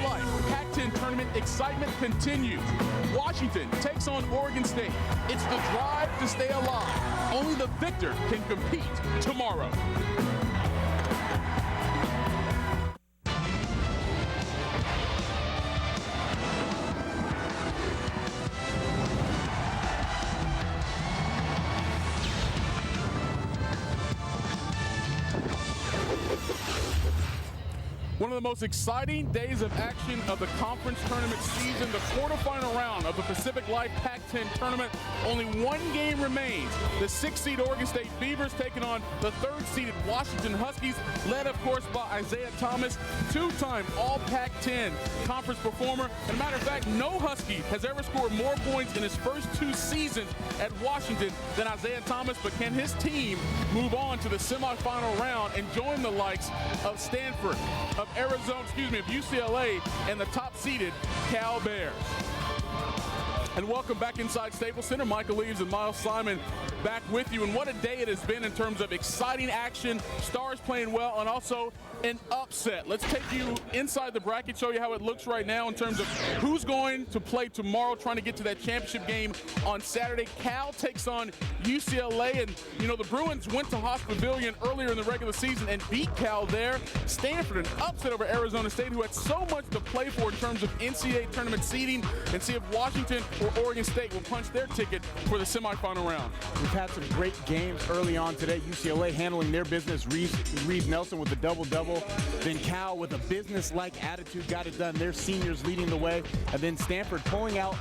Life Pac-10 tournament excitement continues. Washington takes on Oregon State. It's the drive to stay alive. Only the victor can compete tomorrow. One of the most exciting days of action of the conference tournament season, the quarterfinal round of the Pacific Life Pac-10 tournament. Only one game remains. The 6th-seed Oregon State Beavers taking on the 3rd-seeded Washington Huskies, led, of course, by Isaiah Thomas, two-time All-Pac-10 conference performer. As a matter of fact, no Husky has ever scored more points in his first 2 seasons at Washington than Isaiah Thomas, but can his team move on to the semifinal round and join the likes of Stanford, of Arizona, of UCLA, and the top-seeded Cal Bears? And welcome back inside Staples Center. Michael Eaves and Miles Simon back with you. And what a day it has been in terms of exciting action, stars playing well, and also an upset. Let's take you inside the bracket, show you how it looks right now in terms of who's going to play tomorrow, trying to get to that championship game on Saturday. Cal takes on UCLA, and the Bruins went to Haas Pavilion earlier in the regular season and beat Cal there. Stanford, an upset over Arizona State, who had so much to play for in terms of NCAA tournament seeding, and see if Washington or Oregon State will punch their ticket for the semifinal round. We've had some great games early on today. UCLA handling their business. Reed Nelson with a double-double. Then Cal with a business-like attitude got it done. Their seniors leading the way. And then Stanford pulling out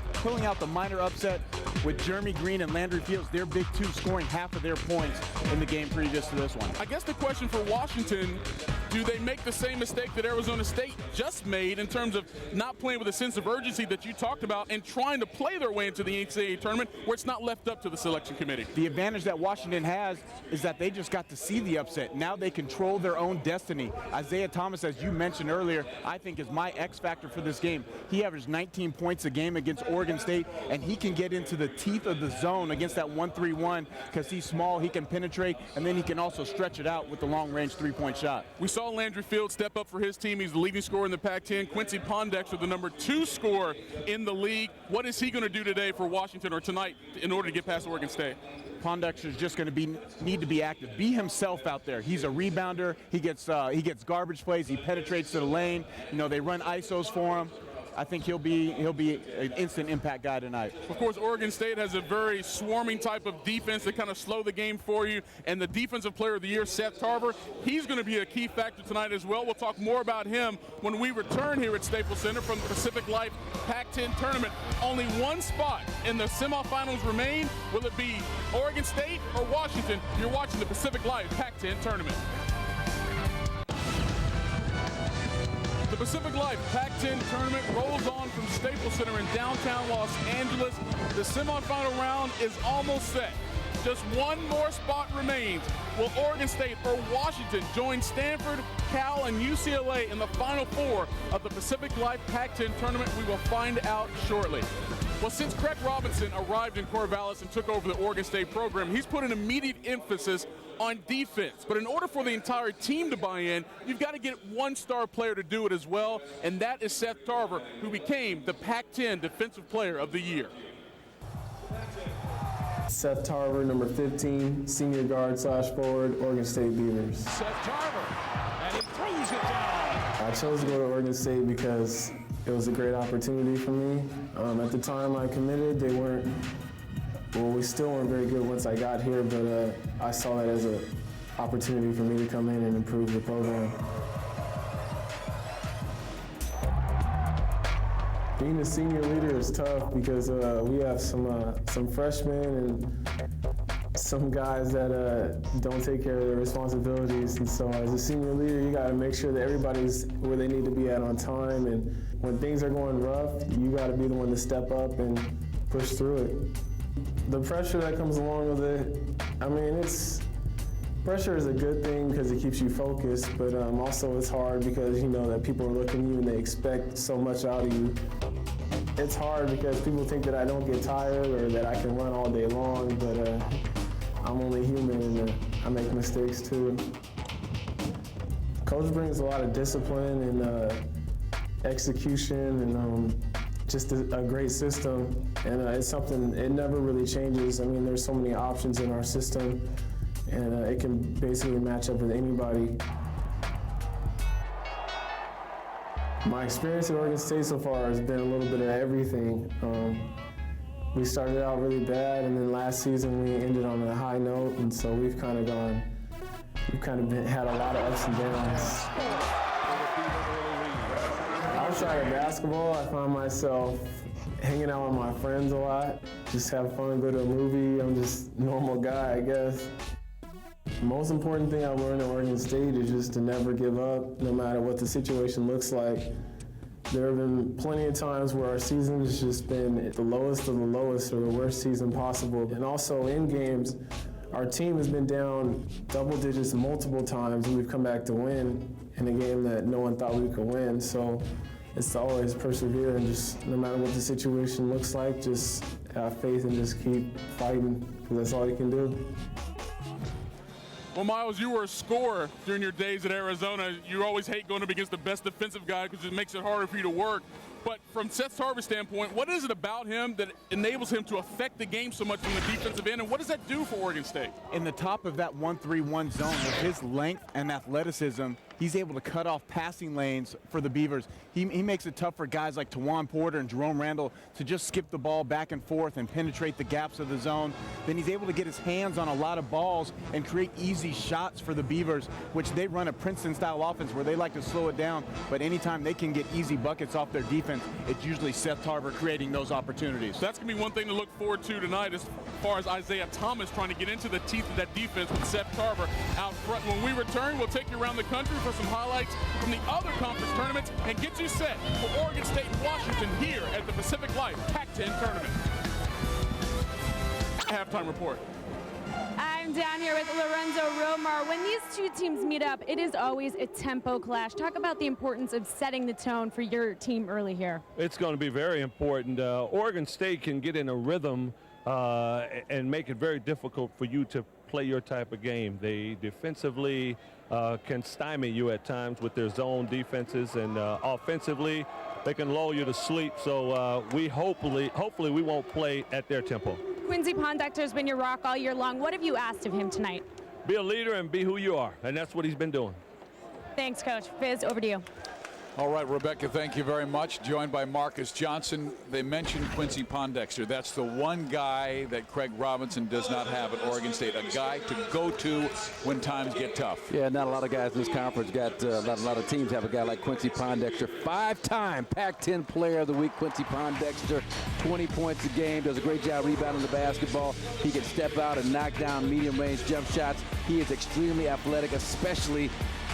the minor upset with Jeremy Green and Landry Fields, their big two, scoring half of their points in the game previous to this one. I guess the question for Washington, do they make the same mistake that Arizona State just made in terms of not playing with a sense of urgency that you talked about and trying to play their way into the NCAA tournament where it's not left up to the selection committee? The advantage that Washington has is that they just got to see the upset. Now they control their own destiny. Isaiah Thomas, as you mentioned earlier, I think is my X factor for this game. He averaged 19 points a game against Oregon State, and he can get into the teeth of the zone against that 1-3-1 because he's small, he can penetrate, and then he can also stretch it out with the long-range three-point shot. We saw Landry Fields step up for his team. He's the leading scorer in the Pac-10. Quincy Pondexter, the number 2 scorer in the league. What is he going to do today for Washington, or tonight, in order to get past Oregon State? Pondexter is just going to need to be active. Be himself out there. He's a rebounder. He gets garbage plays. He penetrates to the lane. They run ISOs for him. I think he'll be an instant impact guy tonight. Of course, Oregon State has a very swarming type of defense that kind of slow the game for you. And the Defensive Player of the Year, Seth Tarver, he's going to be a key factor tonight as well. We'll talk more about him when we return here at Staples Center from the Pacific Life Pac-10 tournament. Only one spot in the semifinals remain. Will it be Oregon State or Washington? You're watching the Pacific Life Pac-10 tournament. The Pacific Life Pac-10 tournament rolls on from Staples Center in downtown Los Angeles. The semifinal round is almost set. Just one more spot remains. Will Oregon State or Washington join Stanford, Cal, and UCLA in the Final Four of the Pacific Life Pac-10 tournament? We will find out shortly. Well, since Craig Robinson arrived in Corvallis and took over the Oregon State program, he's put an immediate emphasis on defense. But in order for the entire team to buy in, you've got to get one star player to do it as well, and that is Seth Tarver, who became the Pac-10 Defensive Player of the Year. Seth Tarver, number 15, senior guard / forward, Oregon State Beavers. Seth Tarver, and he throws it down. I chose to go to Oregon State because it was a great opportunity for me. At the time I committed, we still weren't very good once I got here, but I saw that as an opportunity for me to come in and improve the program. Being a senior leader is tough because we have some freshmen and some guys that don't take care of their responsibilities. And so as a senior leader, you got to make sure that everybody's where they need to be at on time. And when things are going rough, you got to be the one to step up and push through it. The pressure that comes along with it, pressure is a good thing because it keeps you focused, but also it's hard because you know that people are looking at you and they expect so much out of you. It's hard because people think that I don't get tired or that I can run all day long, but I'm only human and I make mistakes too. Coach brings a lot of discipline and execution and just a great system. And it's something, it never really changes. I mean, there's so many options in our system, and it can basically match up with anybody. My experience at Oregon State so far has been a little bit of everything. We started out really bad, and then last season we ended on a high note, and so we've kind of had a lot of ups and downs. Outside of basketball, I find myself hanging out with my friends a lot, just have fun, go to a movie. I'm just a normal guy, I guess. The most important thing I learned at Oregon State is just to never give up, no matter what the situation looks like. There have been plenty of times where our season has just been at the lowest of the lowest, or the worst season possible. And also in games, our team has been down double digits multiple times, and we've come back to win in a game that no one thought we could win. So it's to always persevere, and just no matter what the situation looks like, just have faith and just keep fighting, because that's all you can do. Well, Miles, you were a scorer during your days at Arizona. You always hate going up against the best defensive guy because it makes it harder for you to work. But from Seth Tarver's standpoint, what is it about him that enables him to affect the game so much from the defensive end, and what does that do for Oregon State? In the top of that 1-3-1 zone, with his length and athleticism, he's able to cut off passing lanes for the Beavers. He makes it tough for guys like Tawan Porter and Jerome Randall to just skip the ball back and forth and penetrate the gaps of the zone. Then he's able to get his hands on a lot of balls and create easy shots for the Beavers, which they run a Princeton-style offense where they like to slow it down, but anytime they can get easy buckets off their defense, it's usually Seth Tarver creating those opportunities. That's going to be one thing to look forward to tonight as far as Isaiah Thomas trying to get into the teeth of that defense with Seth Tarver out front. When we return, we'll take you around the country for some highlights from the other conference tournaments and get you set for Oregon State and Washington here at the Pacific Life Pac-10 tournament. Halftime report. I'm down here with Lorenzo Romar. When these two teams meet up, it is always a tempo clash. Talk about the importance of setting the tone for your team early here. It's going to be very important. Oregon State can get in a rhythm and make it very difficult for you to play your type of game. They defensively can stymie you at times with their zone defenses, and offensively they can lull you to sleep. So we hopefully we won't play at their tempo. Quincy Pondector has been your rock all year long. What have you asked of him tonight? Be a leader and be who you are, and that's what he's been doing. Thanks, Coach. Fizz, over to you. All right, Rebecca, thank you very much. Joined by Marcus Johnson. They mentioned Quincy Pondector. That's the one guy that Craig Robinson does not have at Oregon State, a guy to go to when times get tough. Yeah, not a lot of guys in this conference got a lot of teams have a guy like Quincy Pondector. 5-time Pac-10 Player of the Week, Quincy Pondector. 20 points a game, does a great job rebounding the basketball. He can step out and knock down medium-range jump shots. He is extremely athletic, especially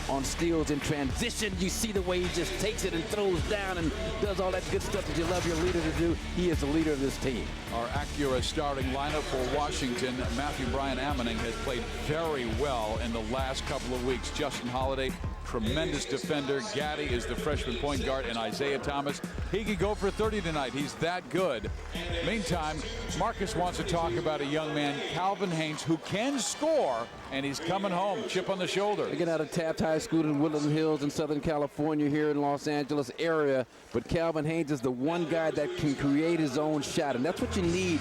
on steals in transition. You see the way he just takes it and throws down and does all that good stuff that you love your leader to do. He is the leader of this team. Our Acura starting lineup for Washington. Matthew Bryan Ammoning has played very well in the last couple of weeks. Justin Holiday, tremendous defender. Gaddy is the freshman point guard, and Isaiah Thomas, he could go for 30 tonight. He's that good. Meantime, Marcus wants to talk about a young man, Calvin Haynes, who can score, and he's coming home. Chip on the shoulder. They get out of Taft High School in Woodland Hills in Southern California here in Los Angeles area, but Calvin Haynes is the one guy that can create his own shot, and that's what you need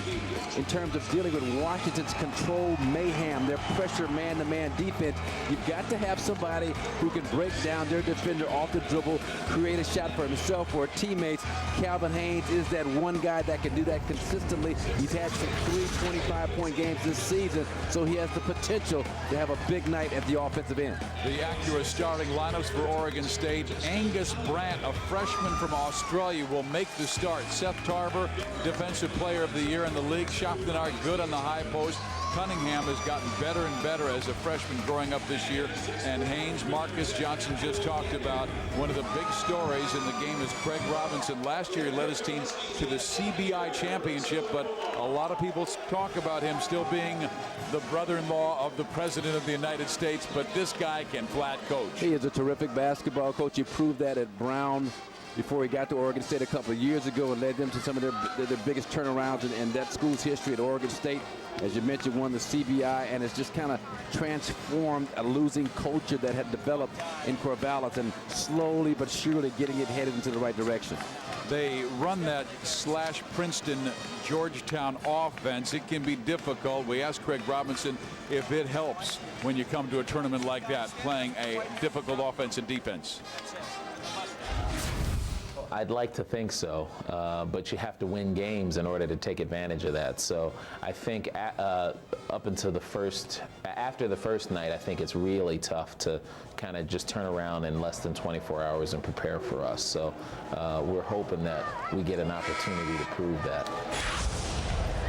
in terms of dealing with Washington's controlled mayhem, their pressure man-to-man defense. You've got to have somebody who can break down their defender off the dribble, create a shot for himself or teammates. Calvin Haynes is that one guy that can do that consistently. He's had some 3 25-point games this season, so he has the potential to have a big night at the offensive end. The Acura starting lineups for Oregon State. Angus Brandt, a freshman from Australia, will make the start. Seth Tarver, Defensive Player of the Year in the league. Shoptenard good on the high post. Cunningham has gotten better and better as a freshman growing up this year. And Haynes, Marcus Johnson just talked about one of the big stories in the game is Craig Robinson. Last year he led his team to the CBI championship, but a lot of people talk about him still being the brother-in-law of the President of the United States, but this guy can flat coach. He is a terrific basketball coach. He proved that at Brown before he got to Oregon State a couple of years ago and led them to some of their biggest turnarounds in that school's history at Oregon State. As you mentioned, won the CBI, and it's just kind of transformed a losing culture that had developed in Corvallis, and slowly but surely getting it headed into the right direction. They run that slash Princeton Georgetown offense. It can be difficult. We asked Craig Robinson if it helps when you come to a tournament like that, playing a difficult offense and defense. I'd like to think so, but you have to win games in order to take advantage of that. So I think up until after the first night, I think it's really tough to kind of just turn around in less than 24 hours and prepare for us. So we're hoping that we get an opportunity to prove that.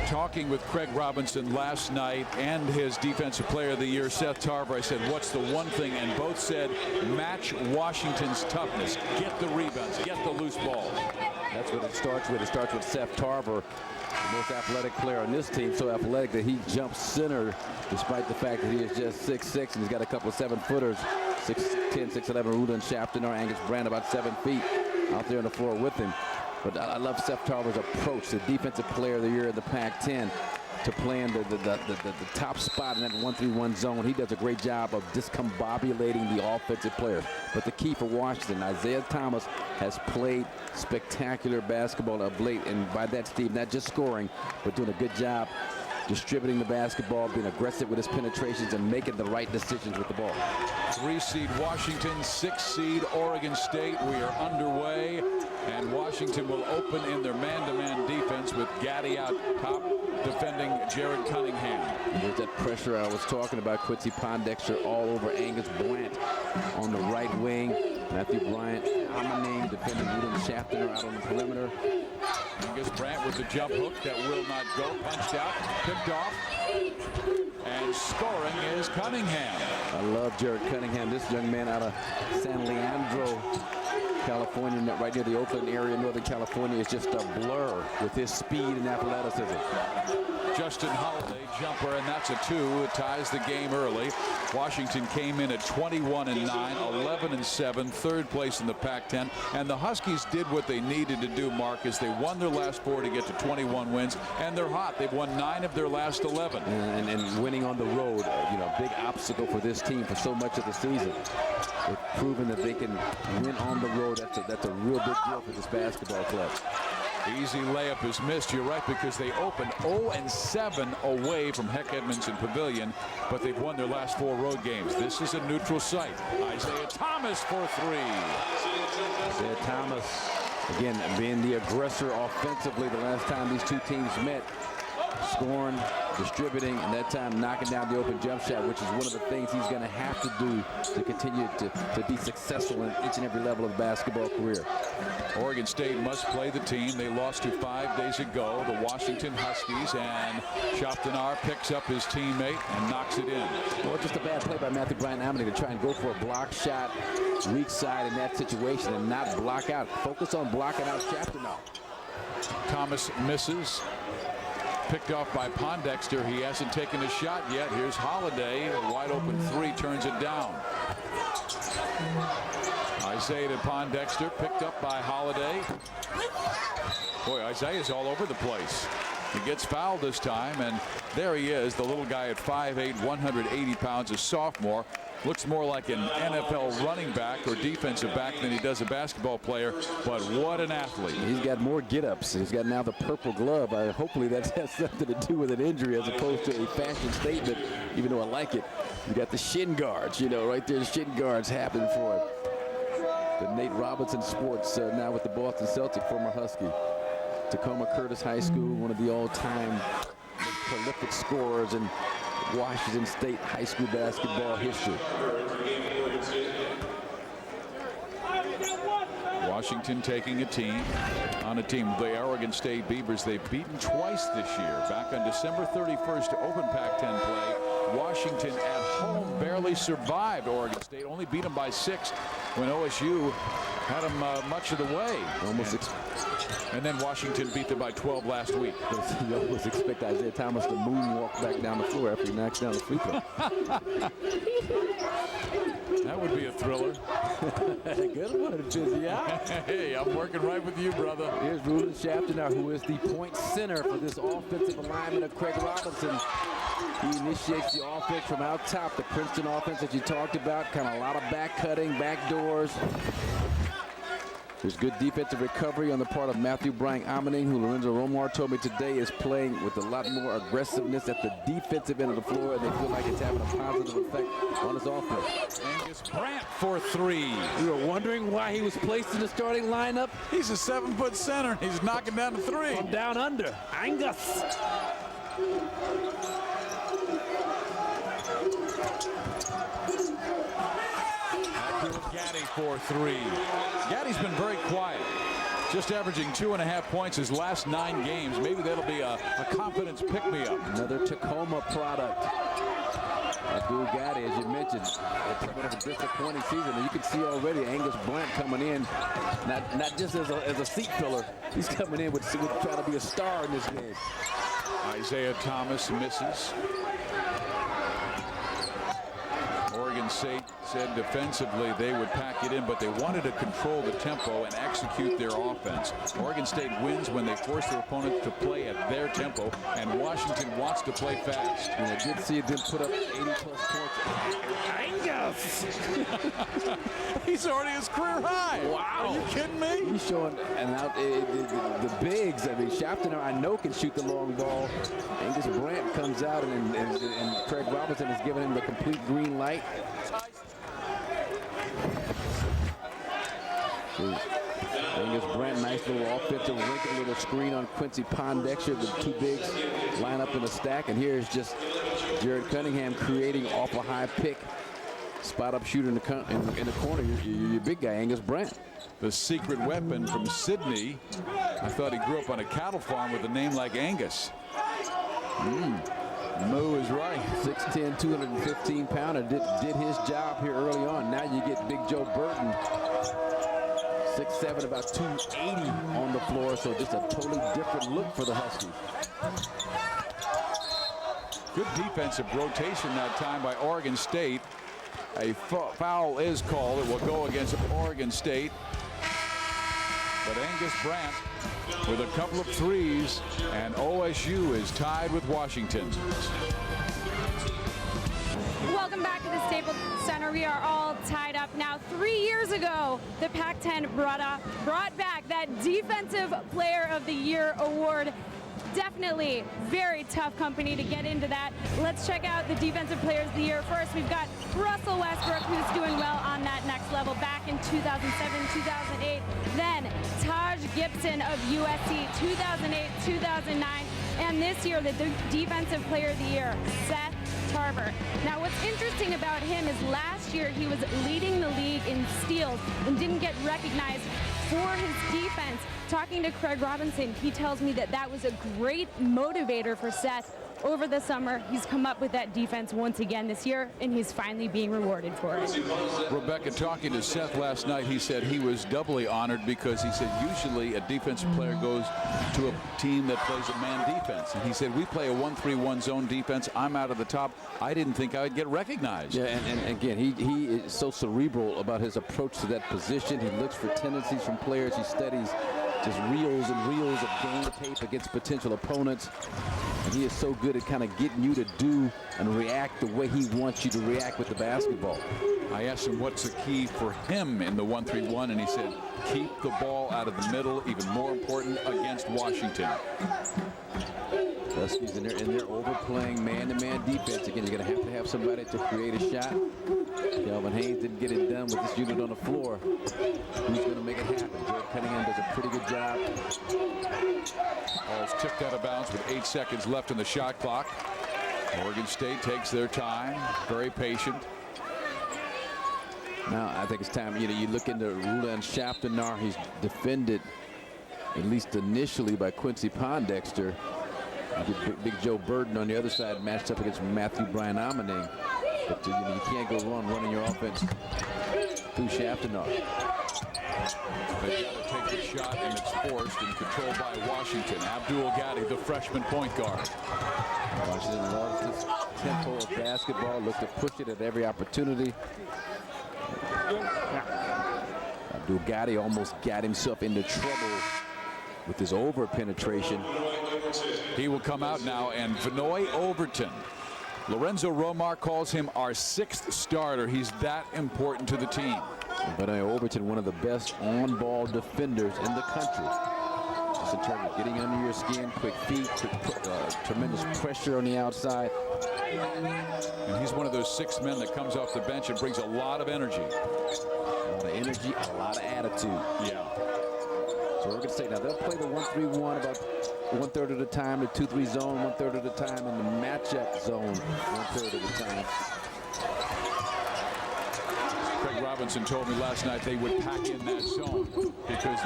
Talking with Craig Robinson last night and his Defensive Player of the Year, Seth Tarver, I said, what's the one thing? And both said, match Washington's toughness. Get the rebounds, get the loose ball. That's what it starts with. It starts with Seth Tarver, the most athletic player on this team, so athletic that he jumps center despite the fact that he is just 6'6", and he's got a couple of 7-footers, 6'10", 6'11", Rudolph Shafton or Angus Brandt, about 7 feet out there on the floor with him. But I love Seth Tarver's approach, the Defensive Player of the Year in the Pac-10, to playing the top spot in that 1-3-1 zone. He does a great job of discombobulating the offensive players. But the key for Washington, Isaiah Thomas has played spectacular basketball of late, and by that, Steve, not just scoring, but doing a good job distributing the basketball, being aggressive with his penetrations, and making the right decisions with the ball. 3-seed Washington, 6-seed Oregon State. We are underway, and Washington will open in their man-to-man defense with Gaddy out top, defending Jared Cunningham. There's that pressure I was talking about. Quincy Pondexter all over Angus Brandt on the right wing. Matthew Bryant, Amaname defending Rudolph Shafton out on the perimeter. Angus Brandt with the jump hook that will not go. Punched out, picked off, and scoring is Cunningham. I love Jared Cunningham. This young man out of San Leandro, California, right near the Oakland area, Northern California, is just a blur with his speed and athleticism. Justin Holiday jumper, and that's a 2. It ties the game early. Washington came in at 21-9, 11-7, third place in the Pac-10, and the Huskies did what they needed to do, Marcus. They won their last 4 to get to 21 wins, and they're hot. They've won 9 of their last 11. And winning on the road, big obstacle for this team for so much of the season. They've proven that they can win on the road. That's a real big deal for this basketball club. Easy layup is missed. You're right, because they opened 0-7 away from Heck Edmondson Pavilion, but they've won their last 4 road games. This is a neutral site. Isaiah Thomas for 3. Isaiah Thomas, again, being the aggressor offensively the last time these two teams met. Scoring, distributing, and that time knocking down the open jump shot, which is one of the things he's going to have to do to continue to be successful in each and every level of basketball career. Oregon State must play the team they lost to 5 days ago, the Washington Huskies, and Shaftanar picks up his teammate and knocks it in. Well, just a bad play by Matthew Bryant Amity to try and go for a block shot, weak side in that situation, and not block out. Focus on blocking out Shaftanar. Thomas misses. Picked off by Pondexter. He hasn't taken a shot yet. Here's Holiday. A wide open 3, turns it down. Isaiah to Pondexter, picked up by Holiday. Boy, Isaiah's all over the place. He gets fouled this time, and there he is, the little guy at 5'8", 180 pounds, a sophomore. Looks more like an NFL running back or defensive back than he does a basketball player, but what an athlete. He's got more get-ups. He's got now the purple glove. Hopefully that has something to do with an injury as opposed to a fashion statement, even though I like it. You got the shin guards, right there, the shin guards happen for him. The Nate Robinson Sports now with the Boston Celtics, former Husky. Tacoma Curtis High School, one of the all-time prolific scorers in Washington State high school basketball history. Washington taking a team on a team. The Oregon State Beavers, they've beaten twice this year. Back on December 31st to open Pac-10 play. Washington at home barely survived Oregon State. Only beat them by 6 when OSU had them much of the way. And then Washington beat them by 12 last week. You almost expect Isaiah Thomas to moonwalk back down the floor after he knocks down the free throw. That would be a thriller. Good one, Fizzy. Hey, I'm working right with you, brother. Here's Ruben Shaftenar, who is the point center for this offensive alignment of Craig Robinson. He initiates the offense from out top. The Princeton offense that you talked about, kind of a lot of back cutting, back doors. There's good defensive recovery on the part of Matthew Bryant-Amaning, who Lorenzo Romar told me today is playing with a lot more aggressiveness at the defensive end of the floor, and they feel like it's having a positive effect on his offense. Angus Brandt for three. We were wondering why he was placed in the starting lineup. He's a 7-foot center, and he's knocking down the three. From down under, Angus. Gaddy for three. Gaddy's been very quiet, just averaging 2.5 points his last 9 games. Maybe that'll be a confidence pick-me-up. Another Tacoma product. Abdul Gaddy, as you mentioned, it's somewhat of a disappointing season, and you can see already Angus Brandt coming in, not just as a seat filler. He's coming in with trying to be a star in this game. Isaiah Thomas misses. Oregon State said defensively they would pack it in, but they wanted to control the tempo and execute their offense. Oregon State wins when they force their opponent to play at their tempo, and Washington wants to play fast. And I did see them put up 80-plus points. Angus! He's already his career high. Wow. Are you kidding me? He's showing, and out the bigs. I mean, Shaftenar, I know, can shoot the long ball. Angus Brandt comes out, and Craig Robinson has given him the complete green light. Angus Brandt, nice little offensive wrinkle, little screen on Quincy Pondexter. The two bigs line up in a stack, and here's just Jared Cunningham creating off a high pick. Spot up shooter in the corner. Your big guy, Angus Brandt. The secret weapon from Sydney. I thought he grew up on a cattle farm with a name like Angus. Mo is right. 6'10", 215-pounder did his job here early on. Now you get Big Joe Burton, 6'7", about 280 on the floor. So just a totally different look for the Huskies. Good defensive rotation that time by Oregon State. A foul is called. It will go against Oregon State. But Angus Brandt with a couple of threes, and OSU is tied with Washington. Welcome back to the Staples Center. We are all tied up now. 3 years ago, the Pac-10 brought back that Defensive Player of the Year award. Definitely very tough company to get into that. Let's check out the Defensive Players of the Year. First, we've got Russell Westbrook, who's doing well on that next level back in 2007, 2008. Then Taj Gibson of USC, 2008, 2009. And this year, the Defensive Player of the Year, Seth Tarver. Now, what's interesting about him is last year he was leading the league in steals and didn't get recognized for his defense. Talking to Craig Robinson, he tells me that that was a great motivator for Seth. Over the summer, he's come up with that defense once again this year, and he's finally being rewarded for it. Rebecca, talking to Seth last night, he said he was doubly honored because he said usually a defensive player goes to a team that plays a man defense. And he said, we play a 1-3-1 zone defense. I'm out of the top. I didn't think I would get recognized. Yeah, and again, he is so cerebral about his approach to that position. He looks for tendencies from players. He studies just reels and reels of game tape against potential opponents. And he is so good at kind of getting you to do and react the way he wants you to react with the basketball. I asked him what's the key for him in the 1-3-1, and he said, keep the ball out of the middle, even more important against Washington. Huskies in their overplaying man-to-man defense. Again, you're going to have somebody to create a shot. Kelvin Haynes didn't get it done with this unit on the floor. Who's going to make it happen? Jared Cunningham does a pretty good job. Ball's tipped out of bounds with 8 seconds left in the shot clock. Oregon State takes their time, very patient. Now, I think it's time, you look into Ruland Shaftenar. He's defended, at least initially, by Quincy Pondexter. You get Big Joe Burton on the other side, matched up against Matthew Bryant-Amaning. But you can't go wrong running your offense through Shaftenar. They got to take the shot, and it's forced and controlled by Washington. Abdul Gaddy, the freshman point guard. Washington loves this tempo of basketball, look to push it at every opportunity. Abdul-Gadi almost got himself into trouble with his over penetration. He will come out now, and Vinoy Overton. Lorenzo Romar calls him our 6th starter. He's that important to the team. Vinoy Overton, one of the best on-ball defenders in the country. Just in terms of getting under your skin, quick feet, tremendous pressure on the outside. And he's one of those 6 men that comes off the bench and brings a lot of energy. A lot of energy, a lot of attitude. Yeah. So Oregon State, now they'll play the 1-3-1 about 1/3 of the time, the 2-3 zone 1/3 of the time, and the matchup zone 1/3 of the time. Craig Robinson told me last night they would pack in that zone because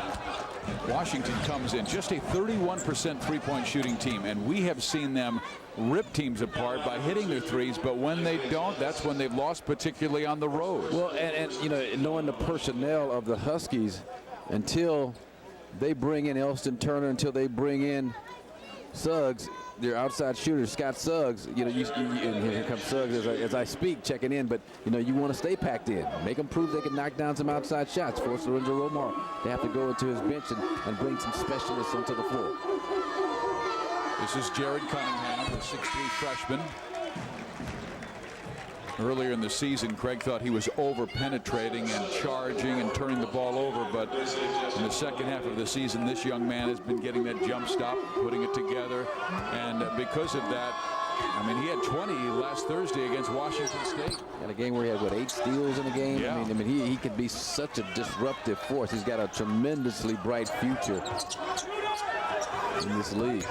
Washington comes in just a 31% three-point shooting team, and we have seen them rip teams apart by hitting their threes, but when they don't, that's when they've lost, particularly on the road. Well, and you know, knowing the personnel of the Huskies, until they bring in Elston Turner, until they bring in Suggs, their outside shooter, Scott Suggs, you know, and here comes Suggs as I speak, checking in, but, you know, you want to stay packed in. Make them prove they can knock down some outside shots. Force Lorenzo Romar to have to go into his bench and bring some specialists onto the floor. This is Jared Cunningham, the 6'3" freshman. Earlier in the season, Craig thought he was over-penetrating and charging and turning the ball over, but in the second half of the season, this young man has been getting that jump stop, putting it together, and because of that, I mean, he had 20 last Thursday against Washington State. Got a game where he had, what, 8 steals in the game? Yeah. I mean, he could be such a disruptive force. He's got a tremendously bright future in this league.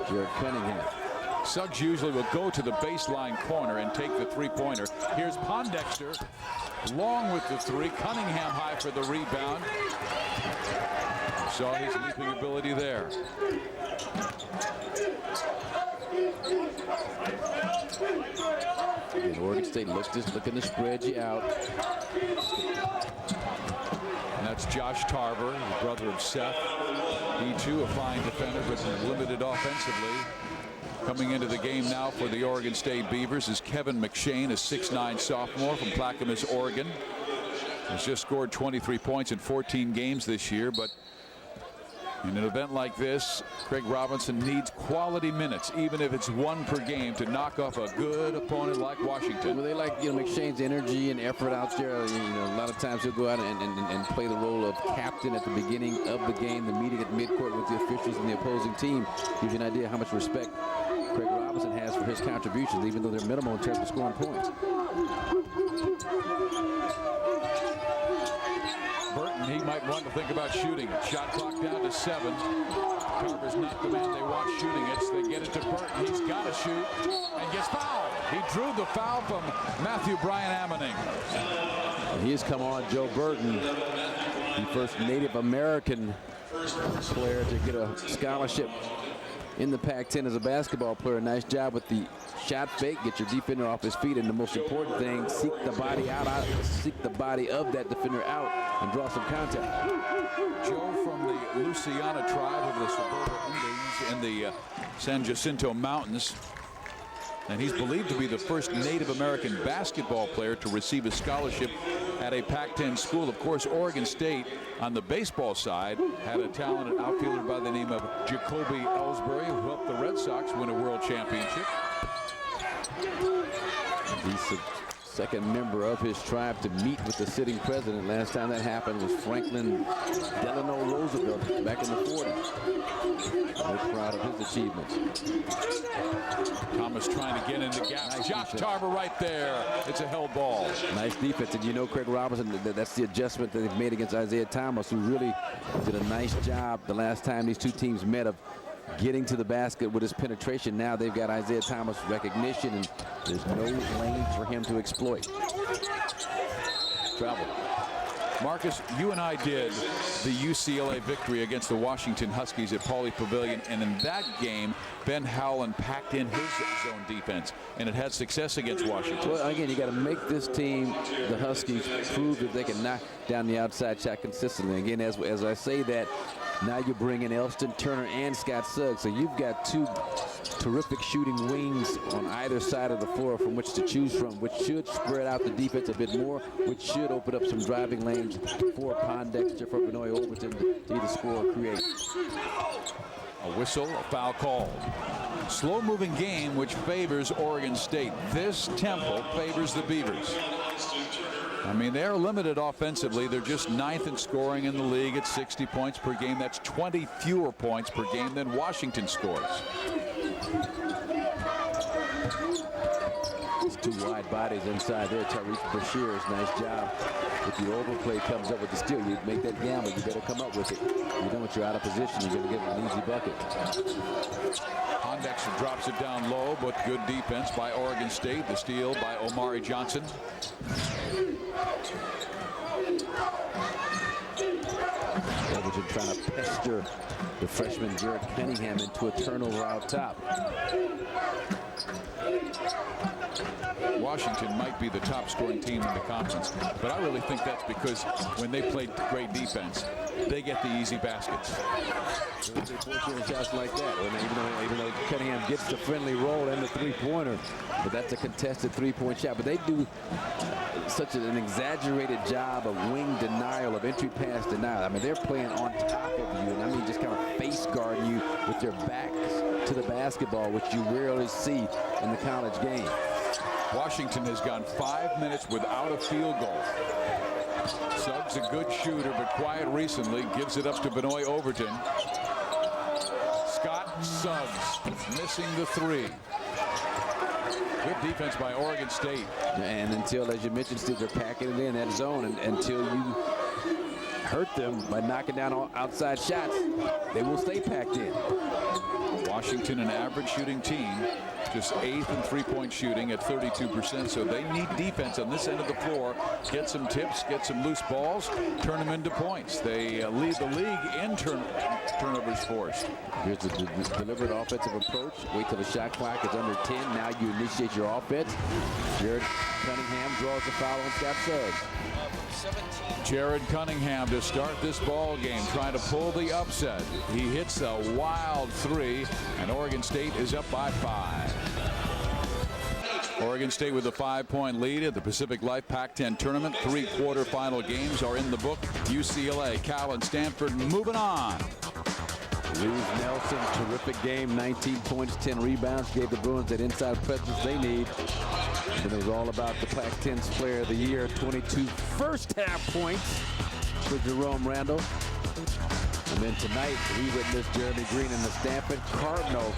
Jared Cunningham. Suggs usually will go to the baseline corner and take the three-pointer. Here's Pondexter, long with the 3. Cunningham high for the rebound. Saw his leaping ability there. And Oregon State looking to spread you out. And that's Josh Tarver, the brother of Seth. He too a fine defender, but limited offensively. Coming into the game now for the Oregon State Beavers is Kevin McShane, a 6'9" sophomore from Clackamas, Oregon. He's just scored 23 points in 14 games this year, but in an event like this, Craig Robinson needs quality minutes, even if it's 1 per game, to knock off a good opponent like Washington. Well, they like, you know, McShane's energy and effort out there. You know, a lot of times he'll go out and play the role of captain at the beginning of the game, the meeting at midcourt with the officials and the opposing team. Gives you an idea how much respect Craig Robinson has for his contributions, even though they're minimal in terms of scoring points. Burton, he might want to think about shooting it. Shot clock down to 7. Carver's not the man they want shooting it, so they get it to Burton. He's got to shoot and gets fouled. He drew the foul from Matthew Bryan Ammoning. And he has come on, Joe Burton, the first Native American player to get a scholarship in the Pac-10 as a basketball player. Nice job with the shot fake. Get your defender off his feet, and the most important thing, seek the body out, seek the body of that defender out and draw some contact. Joe from the Luciana tribe of the Soboba Indians in the San Jacinto Mountains. And he's believed to be the first Native American basketball player to receive a scholarship at a Pac-10 school. Of course, Oregon State on the baseball side had a talented outfielder by the name of Jacoby Ellsbury, who helped the Red Sox win a world championship. He's the second member of his tribe to meet with the sitting president. Last time that happened was Franklin Delano Roosevelt back in the 40s. We're proud of his achievements. Thomas trying to get in the gap. Nice Josh Tarver right there. It's a held ball. Nice defense. And you know, Craig Robinson, that's the adjustment that they've made against Isaiah Thomas, who really did a nice job the last time these two teams met of getting to the basket with his penetration. Now they've got Isaiah Thomas recognition, and there's no lane for him to exploit. Travel. Marcus, you and I did the UCLA victory against the Washington Huskies at Pauley Pavilion, and in that game, Ben Howland packed in his zone defense, and it had success against Washington. Well, again, you got to make this team, the Huskies, prove that they can knock down the outside shot consistently. Again, as I say that, now you bring in Elston Turner and Scott Suggs, so you've got two terrific shooting wings on either side of the floor from which to choose from, which should spread out the defense a bit more, which should open up some driving lanes for Pondexter, for Benoit Overton to either score or create. A whistle, a foul called. Slow-moving game which favors Oregon State. This tempo favors the Beavers. I mean, they're limited offensively. They're just 9th in scoring in the league at 60 points per game. That's 20 fewer points per game than Washington scores. It's two wide bodies inside there. Tariq Bashir's nice job. If the overplay comes up with the steal, you make that gamble. You better come up with it. You know, once you're out of position, you're going to get an easy bucket. Pondexter drops it down low, but good defense by Oregon State. The steal by Omari Johnson. Overton trying to pester the freshman Jared Cunningham into a turnover out top. Washington might be the top scoring team in the conference, but I really think that's because when they play great defense, they get the easy baskets. Shots like that, even though Cunningham gets the friendly roll and the three-pointer, but that's a contested three-point shot. But they do such an exaggerated job of wing denial, of entry pass denial. I mean, they're playing on top of you, and I mean just kind of face guarding you with their backs to the basketball, which you rarely see in the college game. Washington has gone 5 minutes without a field goal. Suggs a good shooter, but quiet recently. Gives it up to Benoit Overton. Scott Suggs missing the three. Good defense by Oregon State. And until, as you mentioned, Steve, they're packing it in that zone, and until you hurt them by knocking down all outside shots, they will stay packed in. Washington, an average shooting team, just 8th in three-point shooting at 32%, so they need defense on this end of the floor. Get some tips, get some loose balls, turn them into points. They lead the league in turnovers forced. Here's the deliberate offensive approach. Wait till the shot clock is under 10. Now you initiate your offense. Jared Cunningham draws the foul on Scott Suggs. Jared Cunningham to start this ball game, trying to pull the upset. He hits a wild three, and Oregon State is up by 5. Oregon State with a 5-point lead at the Pacific Life Pac-10 tournament. 3 quarterfinal games are in the book. UCLA, Cal, and Stanford moving on. Reeves Nelson, terrific game, 19 points, 10 rebounds, gave the Bruins that inside presence they need. And it was all about the Pac-10's Player of the Year, 22 first-half points for Jerome Randall. And then tonight, we witnessed Jeremy Green and the Stanford Cardinal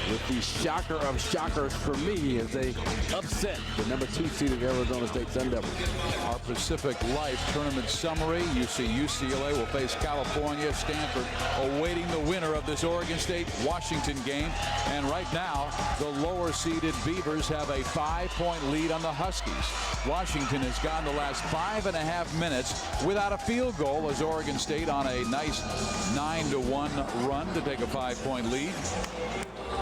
with the shocker of shockers for me as they upset the #2 seeded Arizona State Sun Devils. Our Pacific Life tournament summary. You see UCLA will face California. Stanford awaiting the winner of this Oregon State-Washington game. And right now, the lower seeded Beavers have a 5-point lead on the Huskies. Washington has gone the last 5.5 minutes without a field goal as Oregon State on a nice 9-1 run to take a 5-point lead.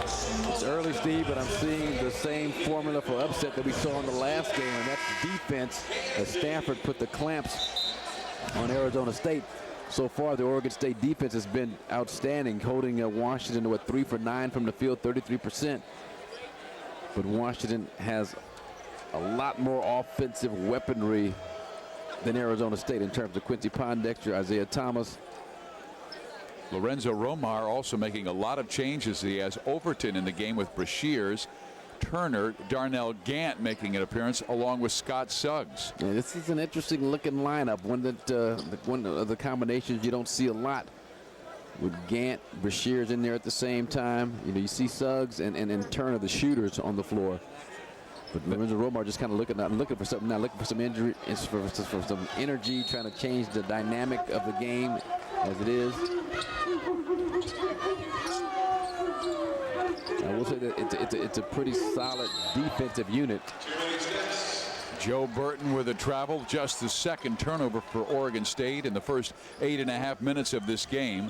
It's early, Steve, but I'm seeing the same formula for upset that we saw in the last game, and that's defense as Stanford put the clamps on Arizona State. So far, the Oregon State defense has been outstanding, holding Washington to 3 for 9 from the field, 33%. But Washington has a lot more offensive weaponry than Arizona State in terms of Quincy Pondexter, Isaiah Thomas. Lorenzo Romar also making a lot of changes. He has Overton in the game with Brashears, Turner, Darnell Gant making an appearance along with Scott Suggs. Yeah, this is an interesting looking lineup, one of the combinations you don't see a lot, with Gant, Brashears in there at the same time. You know, you see Suggs and Turner, the shooters, on the floor. But Lorenzo Romar just kind of looking for something now, looking for some injury, for some energy, trying to change the dynamic of the game as it is. I will say that it's a pretty solid defensive unit. Joe Burton with a travel, just the second turnover for Oregon State in the first 8.5 minutes of this game.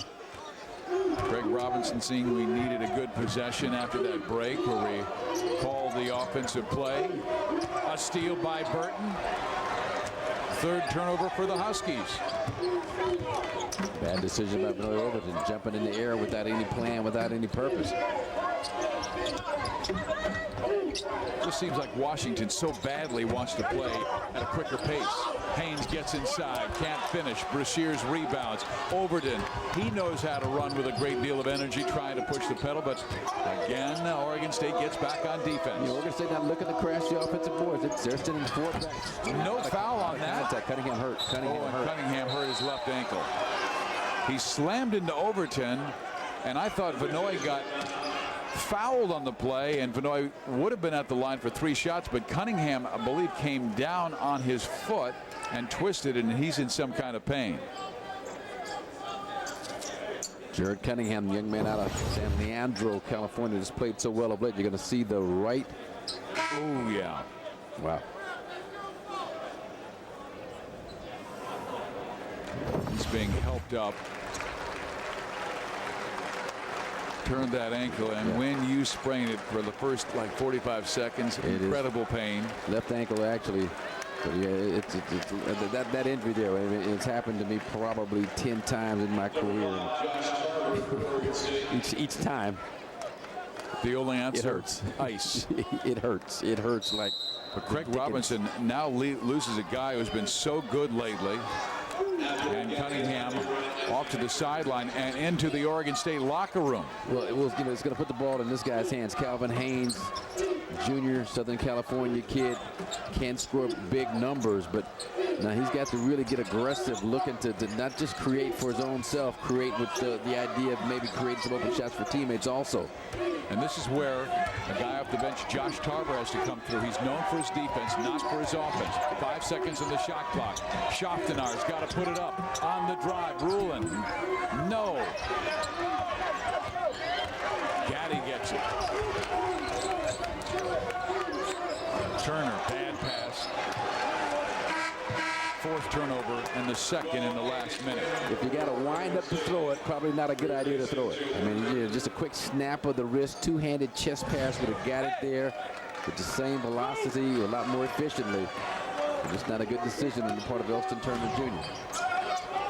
Greg Robinson seeing we needed a good possession after that break where we called the offensive play. A steal by Burton. Third turnover for the Huskies. Bad decision by Benoit Overton, jumping in the air without any plan, without any purpose. Just seems like Washington so badly wants to play at a quicker pace. Haynes gets inside, can't finish. Brashear's rebounds. Overton, he knows how to run with a great deal of energy, trying to push the pedal, but again, Oregon State gets back on defense. Oregon State not looking to crash the offensive boards. They're sitting in 4 back. No foul on that. Cunningham hurt. Cunningham hurt his left ankle. He slammed into Overton, and I thought Vinoy got fouled on the play, and Vinoy would have been at the line for 3 shots, but Cunningham, I believe, came down on his foot and twisted, and he's in some kind of pain. Jared Cunningham, the young man out of San Leandro, California, has played so well of late. You're going to see the right. Oh, yeah. Wow. He's being helped up. Turned that ankle, and when you sprain it for the first like 45 seconds, incredible pain. Left ankle, actually. But yeah, that injury there, it's happened to me probably 10 times in my career. each time. The only answer, it hurts. Ice. It hurts. It hurts like. But Craig Robinson now loses a guy who's been so good lately. And Cunningham off to the sideline and into the Oregon State locker room. Well, it's going to put the ball in this guy's hands. Calvin Haynes, junior, Southern California kid, can score big numbers, but now he's got to really get aggressive, looking to not just create for his own self, create with the idea of maybe creating some open shots for teammates also. And this is where a guy off the bench, Josh Tarver, has to come through. He's known for his defense, not for his offense. 5 seconds on the shot clock. Schoftenar's got to put it up on the drive. Rulin, no. Gaddy gets it. Turner, bad pass. 4th turnover and the 2nd in the last minute. If you got to wind up to throw it, probably not a good idea to throw it. I mean, just a quick snap of the wrist, 2-handed chest pass would have got it there with the same velocity, a lot more efficiently. Just not a good decision on the part of Elston Turner Jr.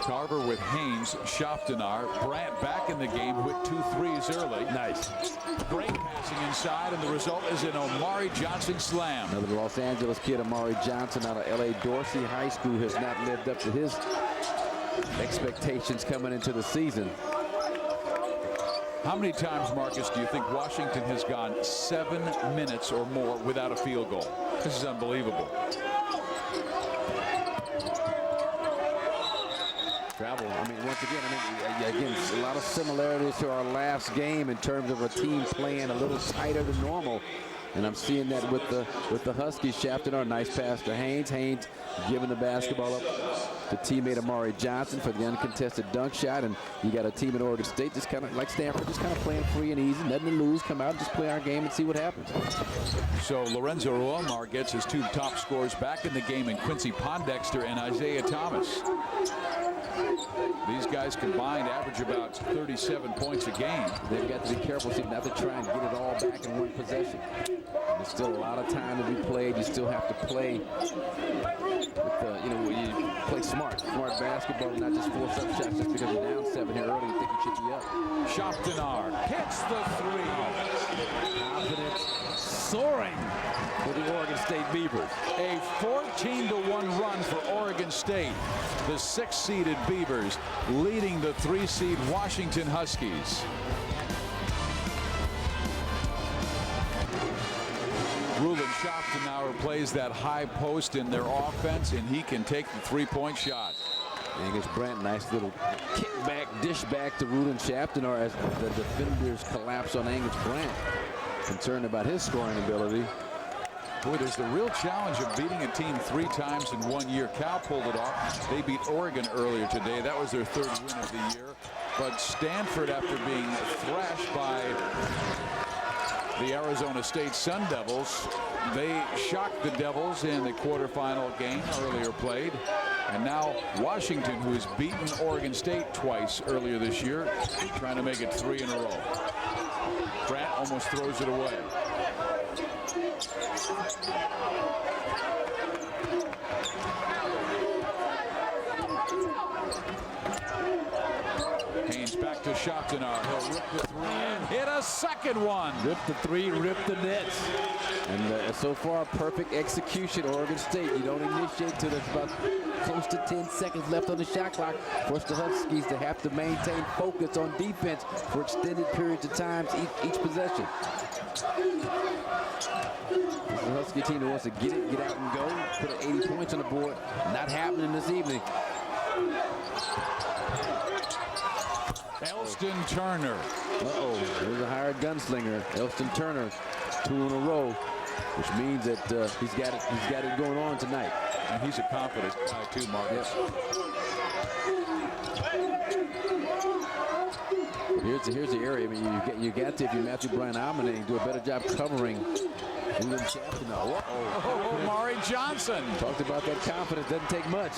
Tarver with Haynes, Schoftenar, Brandt back in the game with 2 threes early. Nice. Great passing inside, and the result is an Omari Johnson slam. Another Los Angeles kid, Omari Johnson, out of L.A. Dorsey High School, has not lived up to his expectations coming into the season. How many times, Marcus, do you think Washington has gone 7 minutes or more without a field goal? This is unbelievable. Travel. I mean, once again, a lot of similarities to our last game in terms of a team playing a little tighter than normal. And I'm seeing that with the Huskies. Schoftenar, nice pass to Haynes. Haynes giving the basketball up to teammate Omari Johnson for the uncontested dunk shot. And you got a team at Oregon State just kind of like Stanford, just kind of playing free and easy, nothing to lose. Come out and just play our game and see what happens. So Lorenzo Ruomar gets his 2 top scorers back in the game in Quincy Pondexter and Isaiah Thomas. These guys combined average about 37 points a game. They've got to be careful not to try and get it all back in one possession. There's still a lot of time to be played. You still have to play with, you play smart basketball, not just force up shots just because you're down 7 here early. You think you should be up. Schoftenar hits the 3. Confidence soaring for the Oregon State Beavers. A 14-1 run for Oregon State. The 6th-seeded Beavers leading the 3-seed Washington Huskies. Ruben Schoftenauer plays that high post in their offense, and he can take the 3-point shot. Angus Brandt, nice little kickback, dish back to Ruben Schoftenauer as the defenders collapse on Angus Brandt. Concerned about his scoring ability. Boy, there's the real challenge of beating a team 3 times in 1 year. Cal pulled it off. They beat Oregon earlier today. That was their 3rd win of the year. But Stanford, after being thrashed by the Arizona State Sun Devils, they shocked the Devils in the quarterfinal game earlier played. And now Washington, who has beaten Oregon State twice earlier this year, trying to make it 3 in a row. Brandt almost throws it away. Haynes back to Schoptenar. He'll rip the three and hit a second one. Rip the three, rip the nets. And so far, perfect execution, Oregon State. You don't initiate till there's about close to 10 seconds left on the shot clock. Force the Huskies to have to maintain focus on defense for extended periods of time each possession. This is a Husky team that wants to get it, get out and go, put 80 points on the board. Not happening this evening. Elston Turner. Uh-oh, there's a hired gunslinger, Elston Turner, 2 in a row, which means that he's got it going on tonight. And he's a confident guy too, Marcus. Yep. Here's the area. I mean, you got to, if you're Matthew Bryan Almaning, do a better job covering. Mari Johnson. Talked about that confidence. Doesn't take much.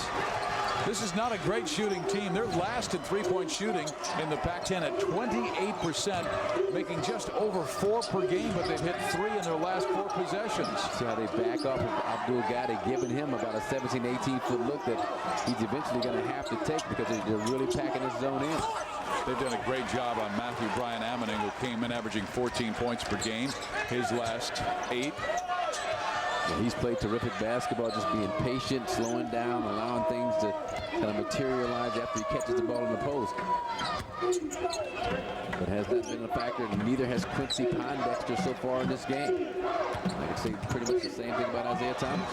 This is not a great shooting team. They're last in three-point shooting in the Pac-10 at 28%, making just over 4 per game, but they've hit 3 in their last 4 possessions. See how they back off of Abdul Gadi, giving him about a 17, 18-foot look that he's eventually going to have to take because they're really packing his zone in. They've done a great job on Matthew Bryan Almaning, who came in averaging 14 points per game his last 8. Yeah, he's played terrific basketball, just being patient, slowing down, allowing things to kind of materialize after he catches the ball in the post. But has that been a factor? Neither has Quincy Pondexter so far in this game. I can say pretty much the same thing about Isaiah Thomas.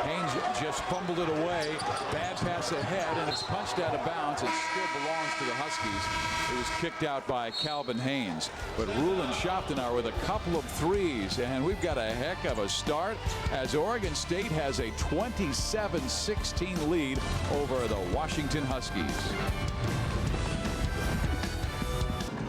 Haynes just fumbled it away. Bad pass ahead, and it's punched out of bounds. It still belongs to the Huskies. It was kicked out by Calvin Haynes. But Rulon Schoptenar with a couple of threes, and we've got a heck of a start as Oregon State has a 27-16 lead over the Washington Huskies.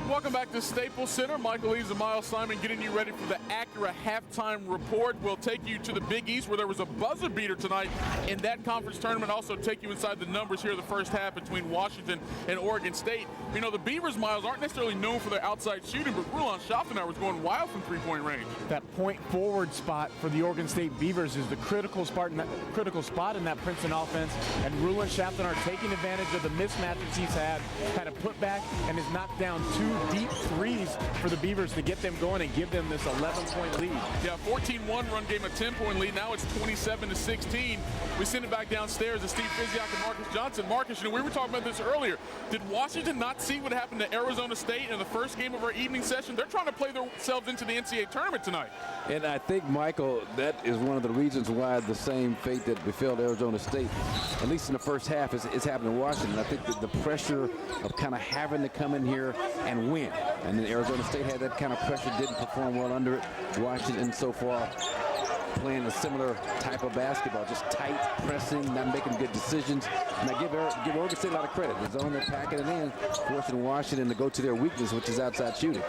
Welcome back to Staples Center. Michael Eaves and Miles Simon getting you ready for the Acura halftime report. We'll take you to the Big East where there was a buzzer beater tonight in that conference tournament. Also take you inside the numbers here in the first half between Washington and Oregon State. You know, the Beavers, Miles, aren't necessarily known for their outside shooting, but Rulon Schoptenar was going wild from three-point range. That point forward spot for the Oregon State Beavers is the critical spot in that Princeton offense, and Rulon Schoptenar taking advantage of the mismatches he's had a putback and has knocked down 2 deep threes for the Beavers to get them going and give them this 11-point lead. Yeah, 14-1 run game, a 10-point lead. Now it's 27-16. We send it back downstairs to Steve Fiziak and Marcus Johnson. Marcus, you know, we were talking about this earlier. Did Washington not see what happened to Arizona State in the first game of our evening session? They're trying to play themselves into the NCAA tournament tonight. And I think, Michael, that is one of the reasons why the same fate that befell Arizona State, at least in the first half, is happening in Washington. I think that the pressure of kind of having to come in here and win. And then Arizona State had that kind of pressure, didn't perform well under it. Washington so far playing a similar type of basketball, just tight pressing, not making good decisions. And I give Oregon State a lot of credit. The zone they're packing it in, forcing Washington to go to their weakness, which is outside shooting.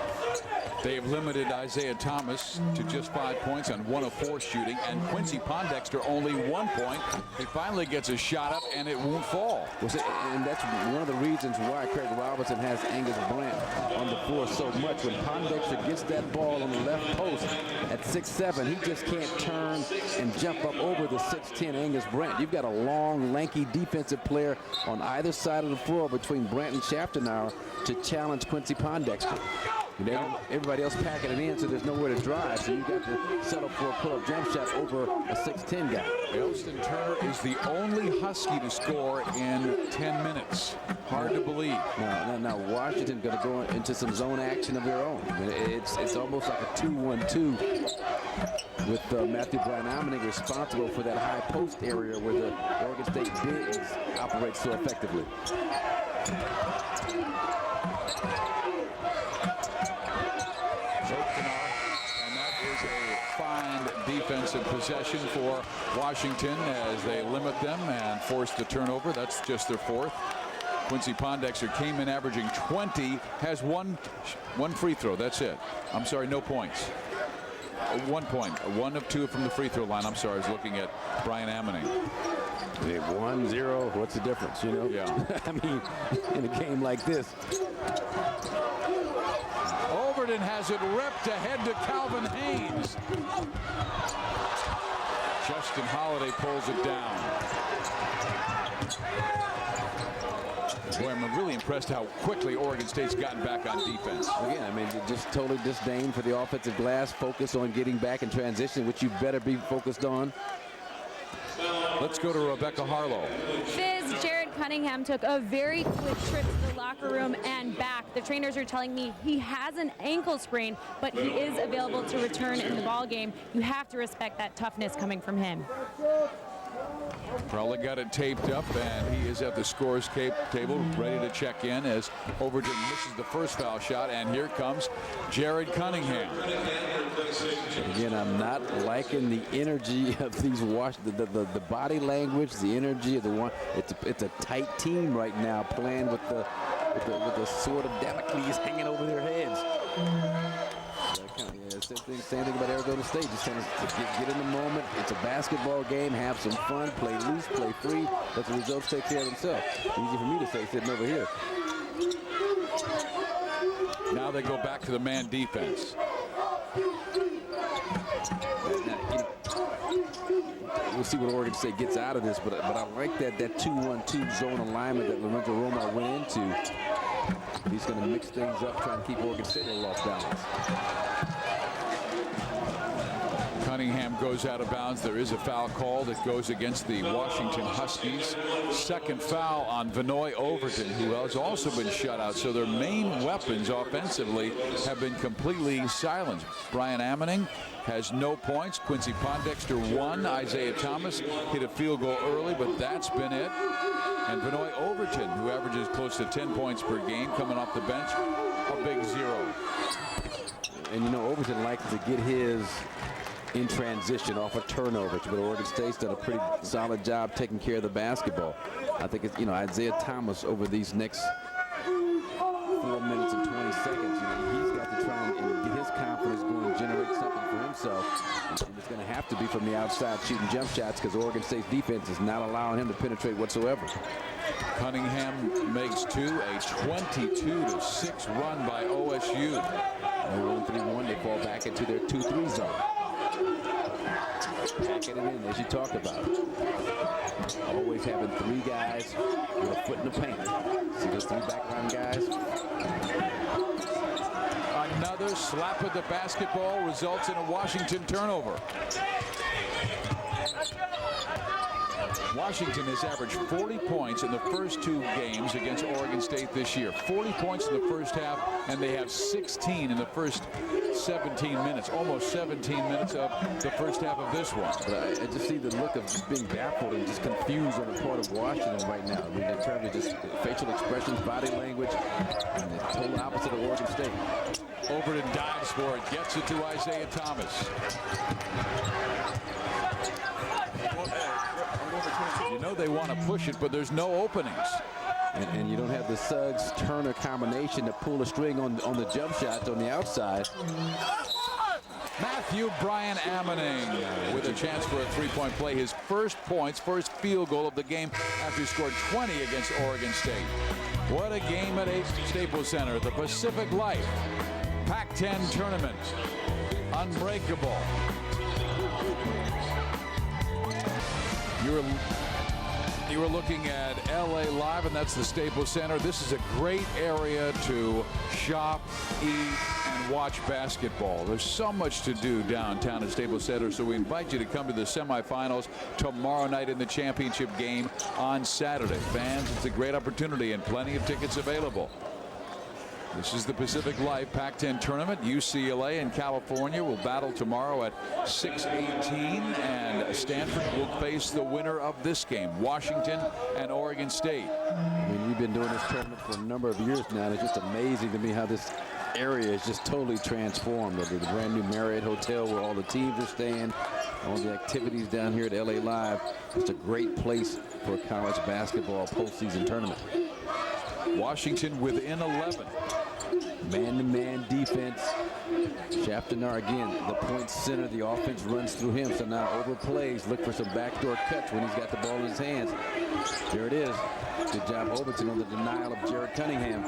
They've limited Isaiah Thomas to just 5 points on 1 of 4 shooting, and Quincy Pondexter only 1 point. He finally gets a shot up, and it won't fall. And that's one of the reasons why Craig Robinson has Angus Brandt on the floor so much. When Pondexter gets that ball on the left post at 6'7", he just can't turn and jump up over the 6'10" Angus Brandt. You've got a long, lanky defensive player on either side of the floor between Brandt and Schoptenar to challenge Quincy Pondexter. Everybody else packing it in, so there's nowhere to drive. So you got to settle for a pull-up jump shot over a 6'10" guy. Elston Turner is the only Husky to score in 10 minutes. Hard to believe. Now Washington going to go into some zone action of their own. It's almost like a 2-1-2 with Matthew Bryan Almaning responsible for that high post area where the Oregon State bigs operate so effectively. Defensive possession for Washington as they limit them and force the turnover. That's just their 4th. Quincy Pondexter came in averaging 20, has one free throw. That's it. I'm sorry, no points. 1 point. 1 of 2 from the free throw line. I'm sorry, I was looking at Bryan Almaning. 1-0. What's the difference, you know? Yeah. I mean, in a game like this. Overton has it ripped ahead to Calvin Haynes. Justin Holiday pulls it down. Boy, I'm really impressed how quickly Oregon State's gotten back on defense. Again, I mean, just totally disdain for the offensive glass, focus on getting back in transition, which you better be focused on. Let's go to Rebecca Harlow. Fizz, Jared Cunningham took a very quick trip to the locker room and back. The trainers are telling me he has an ankle sprain, but he is available to return in the ball game. You have to respect that toughness coming from him. Probably got it taped up, and he is at the scores table ready to check in as Overton misses the first foul shot, and here comes Jared Cunningham. Again, I'm not liking the energy of these the body language, the energy of the one. It's a tight team right now, playing with the sword of Damocles hanging over their heads. Same thing about Arizona State. Just kind of get in the moment. It's a basketball game. Have some fun. Play loose. Play free. Let the results take care of themselves. Easy for me to say sitting over here. Now they go back to the man defense. We'll see what Oregon State gets out of this, but I like that 2-1-2 zone alignment that Lorenzo Romar went into. He's going to mix things up, trying to keep Oregon State a little off balance. Cunningham goes out of bounds. There is a foul call that goes against the Washington Huskies. Second foul on Vinoy Overton, who has also been shut out. So their main weapons offensively have been completely silenced. Brian Ammoning has no points. Quincy Pondexter 1. Isaiah Thomas hit a field goal early, but that's been it. And Vinoy Overton, who averages close to 10 points per game, coming off the bench, a big 0. And you know, Overton likes to get his in transition off of turnovers, but Oregon State's done a pretty solid job taking care of the basketball. I think it's, you know, Isaiah Thomas over these next 4 minutes and 20 seconds, you know, he's got to try and get his confidence going and generate something for himself. And it's going to have to be from the outside shooting jump shots, because Oregon State's defense is not allowing him to penetrate whatsoever. Cunningham makes 2, a 22-6 run by OSU. They're 1-3-1, they fall back into their 2-3 zone. Packing it in, as you talked about. Always having 3 guys with a foot in the paint. See those 3 background guys? Another slap at the basketball results in a Washington turnover. Washington has averaged 40 points in the first 2 games against Oregon State this year. 40 points in the first half, and they have 16 in the first 17 minutes, almost 17 minutes of the first half of this one. But I just see the look of just being baffled and just confused on the part of Washington right now. I mean, in terms of just facial expressions, body language, and the total opposite of Oregon State. Overton dives for it, gets it to Isaiah Thomas. You know they want to push it, but there's no openings. And you don't have the Suggs-Turner combination to pull a string on the jump shots on the outside. Matthew Brian Ammoning with a chance for a 3-point play. His first points, first field goal of the game after he scored 20 against Oregon State. What a game at Staples Center. The Pacific Life Pac-10 tournament. Unbreakable. You were looking at LA Live, and that's the Staples Center. This is a great area to shop, eat, and watch basketball. There's so much to do downtown at Staples Center, so we invite you to come to the semifinals tomorrow night in the championship game on Saturday. Fans, it's a great opportunity and plenty of tickets available. This is the Pacific Life Pac-10 tournament. UCLA and California will battle tomorrow at 6:18, and Stanford will face the winner of this game, Washington and Oregon State. I mean, we've been doing this tournament for a number of years now, and it's just amazing to me how this area is just totally transformed. The brand new Marriott Hotel where all the teams are staying, all the activities down here at LA Live. It's a great place for a college basketball postseason tournament. Washington within 11. Man-to-man defense. Shaftenar again, the point center. The offense runs through him. So now overplays. Look for some backdoor cuts when he's got the ball in his hands. There it is. Good job, Overton, on the denial of Jared Cunningham.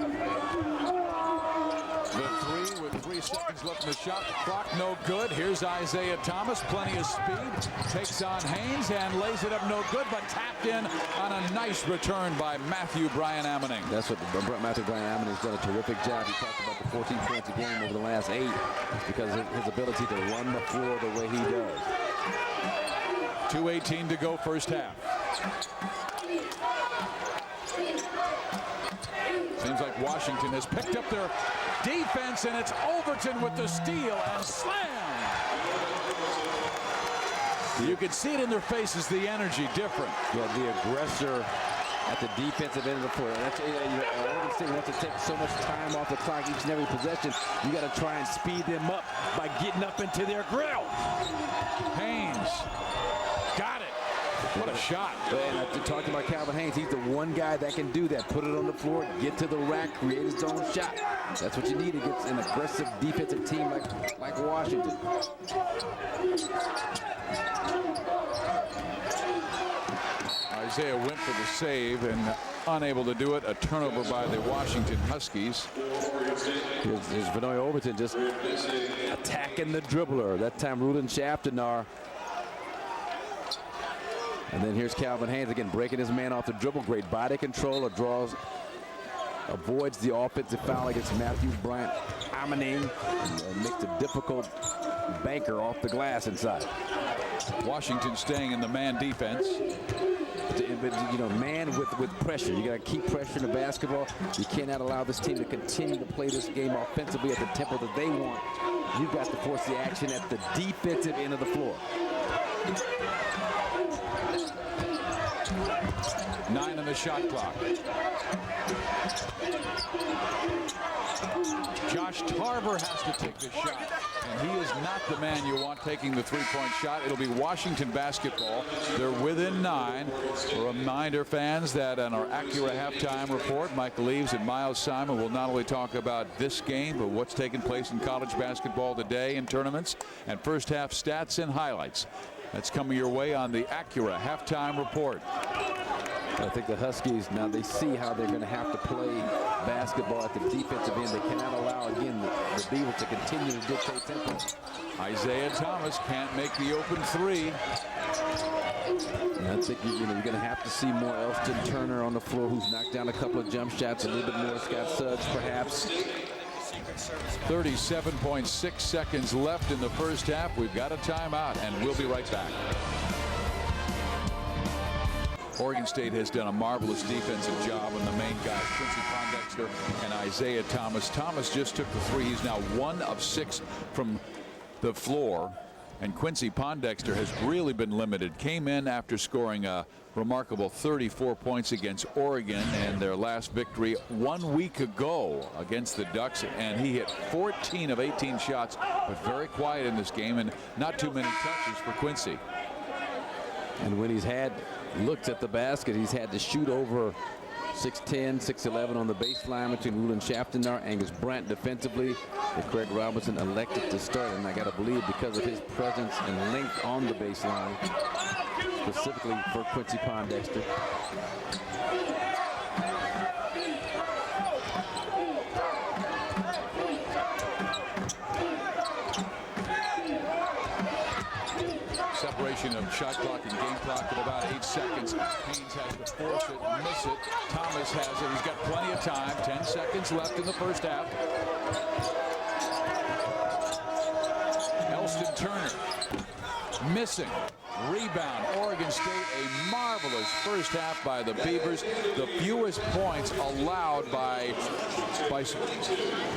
The three with 3 seconds left in the shot clock, no good. Here's Isaiah Thomas, plenty of speed, takes on Haynes and lays it up, no good, but tapped in on a nice return by Matthew Bryan Ammoning. That's what Matthew Bryan Ammoning's done a terrific job. He talked about the 14 points a game over the last 8 because of his ability to run the floor the way he does. 2:18 to go first half. Seems like Washington has picked up their defense, and it's Overton with the steal and slam. You can see it in their faces, the energy different. Yeah, the aggressor at the defensive end of the floor. That's, Oregon State wants to take so much time off the clock each and every possession. You got to try and speed them up by getting up into their grill. Haynes got it. What a shot. And I talked about Calvin Haynes. He's the one guy that can do that. Put it on the floor, get to the rack, create his own shot. That's what you need against an aggressive defensive team like Washington. Isaiah went for the save and unable to do it. A turnover by the Washington Huskies. Here's Vanoy Overton just attacking the dribbler. That time Ruben Shaftenar. And then here's Calvin Haynes again, breaking his man off the dribble. Great body control, avoids the offensive foul against Matthew Bryant Ammoning. Makes a difficult banker off the glass inside. Washington staying in the man defense. You know, man with pressure. You got to keep pressure in the basketball. You cannot allow this team to continue to play this game offensively at the tempo that they want. You've got to force the action at the defensive end of the floor. 9 on the shot clock. Josh Tarver has to take this shot, and he is not the man you want taking the three-point shot. It'll be Washington basketball. They're within 9. A reminder, fans, that on our Acura halftime report, Michael Eaves and Miles Simon will not only talk about this game, but what's taking place in college basketball today in tournaments and first half stats and highlights. That's coming your way on the Acura halftime report. I think the Huskies, now they see how they're going to have to play basketball at the defensive end. They cannot allow, again, the Beavers to continue to dictate tempo. Isaiah Thomas can't make the open 3. And I think you're going to have to see more Elston Turner on the floor, who's knocked down a couple of jump shots, a little bit more Scott Suggs, perhaps. 37.6 seconds left in the first half. We've got a timeout, and we'll be right back. Oregon State has done a marvelous defensive job on the main guys, Quincy Pondexter and Isaiah Thomas. Thomas just took the 3. He's now 1 of 6 from the floor. And Quincy Pondexter has really been limited. Came in after scoring a remarkable 34 points against Oregon in their last victory 1 week ago against the Ducks, and he hit 14 of 18 shots, but very quiet in this game and not too many touches for Quincy. And when he's had looks at the basket, he's had to shoot over 6'10", 6'11" on the baseline between Ruben Shaftenar, Angus Brandt defensively. But Craig Robinson elected to start, and I got to believe because of his presence and length on the baseline, specifically for Quincy Pondexter. Separation of shot clock and game clock at about 8 seconds. Haynes has to force it, miss it. Thomas has it. He's got plenty of time. 10 seconds left in the first half. Elston Turner missing. Rebound. Oregon State, a marvelous first half by the Beavers. The fewest points allowed by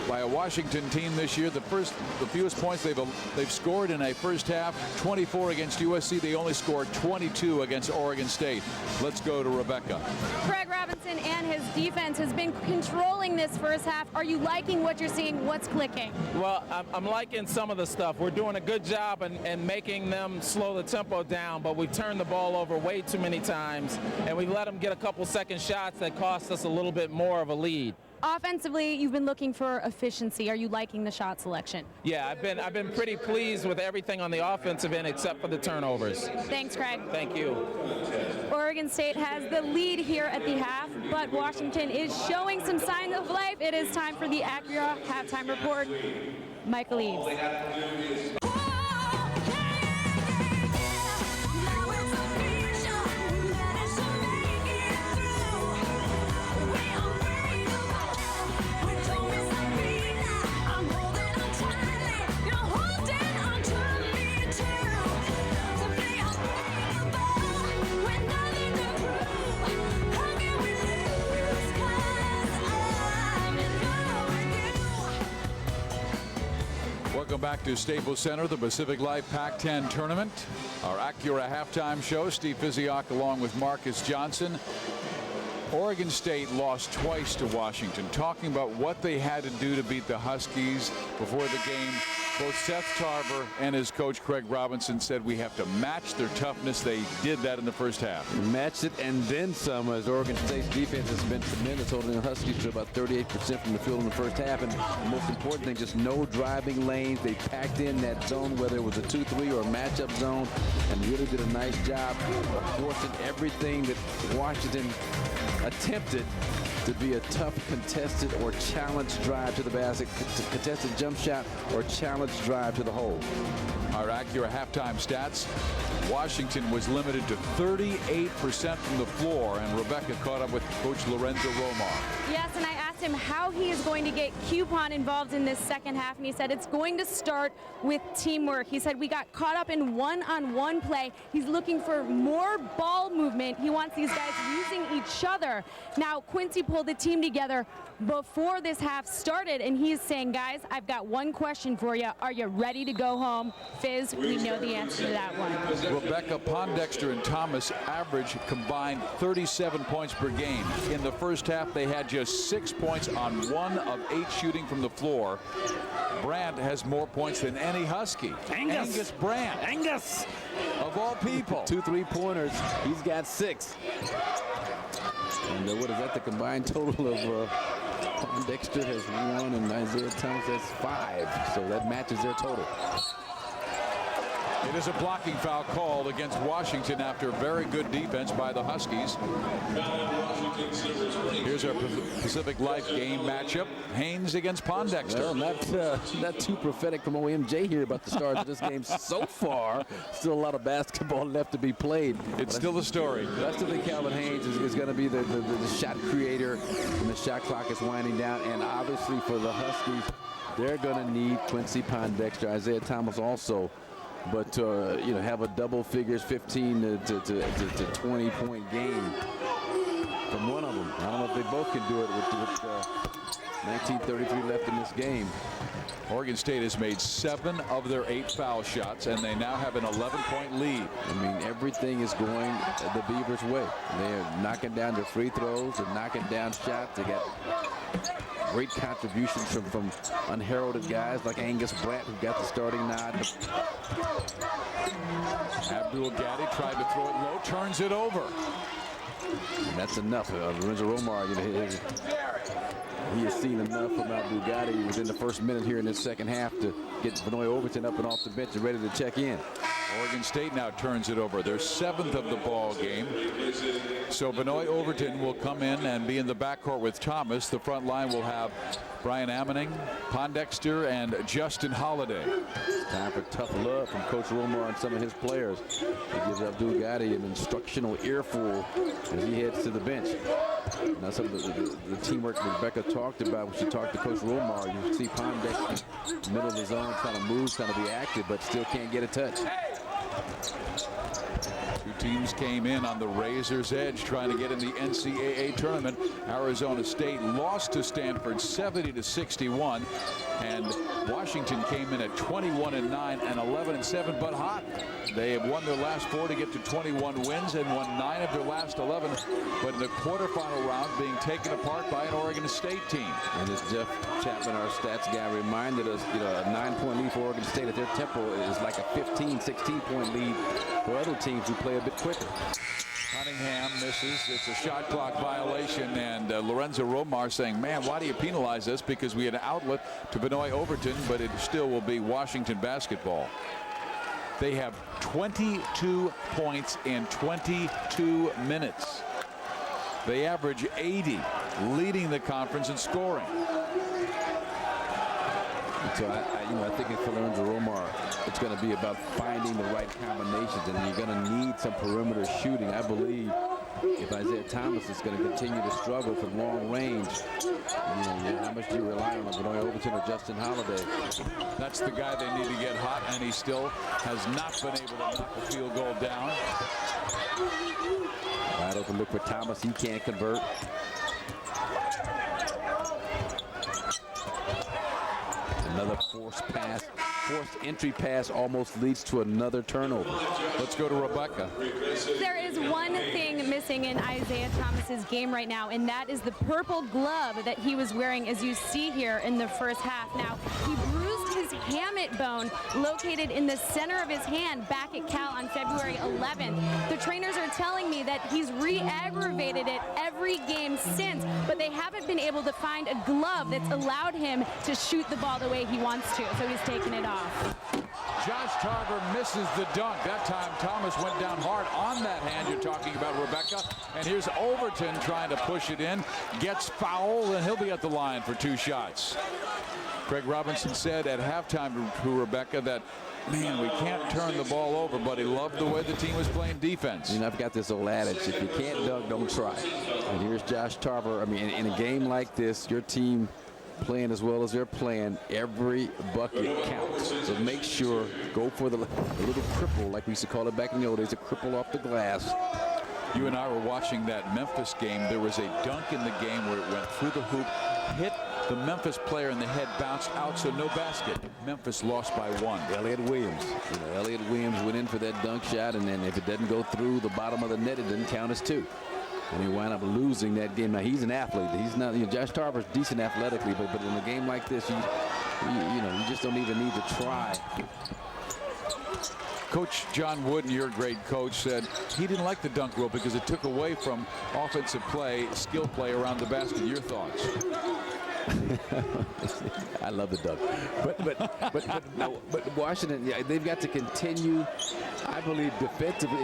a Washington team this year. The fewest points they've scored in a first half. 24 against USC. They only scored 22 against Oregon State. Let's go to Rebecca. Craig Robinson and his defense has been controlling this first half. Are you liking what you're seeing? What's clicking? Well, I'm liking some of the stuff. We're doing a good job in making them slow the tempo down, but we turned the ball over way too many times, and we let them get a couple second shots that cost us a little bit more of a lead. Offensively, you've been looking for efficiency. Are you liking the shot selection? Yeah, I've been pretty pleased with everything on the offensive end except for the turnovers. Thanks, Craig. Thank you. Oregon State has the lead here at the half, but Washington is showing some signs of life. It is time for the Acura halftime report. Michael Eaves. Welcome back to Staples Center, the Pacific Life Pac-10 tournament. Our Acura halftime show. Steve Physiok along with Marcus Johnson. Oregon State lost twice to Washington. Talking about what they had to do to beat the Huskies before the game, both Seth Tarver and his coach Craig Robinson said we have to match their toughness. They did that in the first half. Matched it and then some, as Oregon State's defense has been tremendous, holding the Huskies to about 38% from the field in the first half. And the most important thing, just no driving lanes. They packed in that zone, whether it was a 2-3 or a matchup zone, and really did a nice job of forcing everything that Washington attempted to be a tough contested or challenged drive to the basket, contested jump shot or challenged drive to the hole. Our Acura halftime stats. Washington was limited to 38% from the floor, and Rebecca caught up with Coach Lorenzo Romar. Yes, and I asked him how he is going to get Coupon involved in this second half, and he said it's going to start with teamwork. He said we got caught up in one-on-one play. He's looking for more ball movement. He wants these guys using each other. Now, Quincy pulled the team together before this half started, and he's saying, guys, I've got one question for you. Are you ready to go home? Fizz, we know the answer to that one. Rebecca, Pondexter, and Thomas average combined 37 points per game. In the first half, they had just 6 points on 1 of 8 shooting from the floor. Brandt has more points than any Husky. Angus Brandt. Angus! Of all people. 2 3-pointers. He's got 6. And what is that? The combined total of Dexter has 1 and Isaiah Thomas has 5. So that matches their total. It is a blocking foul called against Washington after very good defense by the Huskies. Here's our Pacific Life game matchup. Haynes against Pondexter. Well, not too prophetic from OMJ here about the stars of this game so far. Still a lot of basketball left to be played. It's still a story. I still think Calvin Haynes is going to be the shot creator when the shot clock is winding down. And obviously for the Huskies, they're going to need Quincy Pondexter, Isaiah Thomas also. But you know, have a double figures 15 to 20 point game from one of them. I don't know if they both can do it with 19:33 left in this game. Oregon State has made 7 of their 8 foul shots, and they now have an 11-point lead. I mean, everything is going the Beavers' way. They're knocking down their free throws. They're knocking down shots. They got great contributions from unheralded guys like Angus Brandt, who got the starting nod. Abdul Gaddy tried to throw it low, turns it over. And that's enough. Lorenzo Romar, he has seen enough from Abdul Gaddy within the first minute here in this second half to get Benoit Overton up and off the bench and ready to check in. Oregon State now turns it over. Their 7th of the ball game. So Benoit Overton will come in and be in the backcourt with Thomas. The front line will have Brian Ammoning, Pondexter, and Justin Holiday. Time for tough love from Coach Romar and some of his players. He gives Abdul Gaddy an instructional earful as he heads to the bench. Now some of the teamwork Rebecca talked about when she talked to Coach Romar. You see Pondexter middle of the zone, trying to move, trying to be active, but still can't get a touch. 2 teams came in on the razor's edge trying to get in the NCAA tournament. Arizona State lost to Stanford 70-61. And Washington came in at 21-9 and 11-7, but hot. They have won their last 4 to get to 21 wins and won 9 of their last 11, but in the quarterfinal round being taken apart by an Oregon State team. And as Jeff Chapman, our stats guy, reminded us, you know, a 9-point lead for Oregon State at their tempo is like a 15, 16-point lead for other teams who play a bit quicker. Cunningham misses. It's a shot clock violation, and Lorenzo Romar saying, man, why do you penalize us? Because we had an outlet to Benoit Overton, but it still will be Washington basketball. They have 22 points in 22 minutes. They average 80, leading the conference in scoring. So I think for Lorenzo Romar, it's going to be about finding the right combinations, and you're going to need some perimeter shooting. I believe if Isaiah Thomas is going to continue to struggle from long range, how much do you rely on Benoit Overton or Justin Holiday? That's the guy they need to get hot, and he still has not been able to knock the field goal down. Wide open look for Thomas. He can't convert. Another forced entry pass almost leads to another turnover. Let's go to Rebecca. There is one thing missing in Isaiah Thomas's game right now, and that is the purple glove that he was wearing, as you see here in the first half. Now, he bruised his hamate bone located in the center of his hand back at Cal on February 11th. The trainers are telling me that he's re-aggravated it every game since, but they haven't been able to find a glove that's allowed him to shoot the ball the way he wants to, so he's taken it off. Josh Tarver misses the dunk. That time Thomas went down hard on that hand you're talking about, Rebecca. And here's Overton trying to push it in. Gets fouled, and he'll be at the line for 2 shots. Craig Robinson said at halftime to Rebecca that, man, we can't turn the ball over, but he loved the way the team was playing defense. You know, I've got this old adage, if you can't dunk, don't try. And here's Josh Tarver. I mean, in a game like this, your team playing as well as they're playing, every bucket counts. So make sure, go for the little cripple, like we used to call it back in the old days, a cripple off the glass. You and I were watching that Memphis game. There was a dunk in the game where it went through the hoop, hit the Memphis player in the head, bounced out, so no basket. Memphis lost by 1. Elliott Williams. Elliott Williams went in for that dunk shot, and then if it doesn't go through the bottom of the net, it didn't count as 2. And he wound up losing that game. Now, he's an athlete. He's not, Josh Tarver's decent athletically, but in a game like this, you just don't even need to try. Coach John Wooden, your great coach, said he didn't like the dunk rule because it took away from offensive play, skill play around the basket. Your thoughts? I love the dunk, but Washington, they've got to continue. I believe defensively,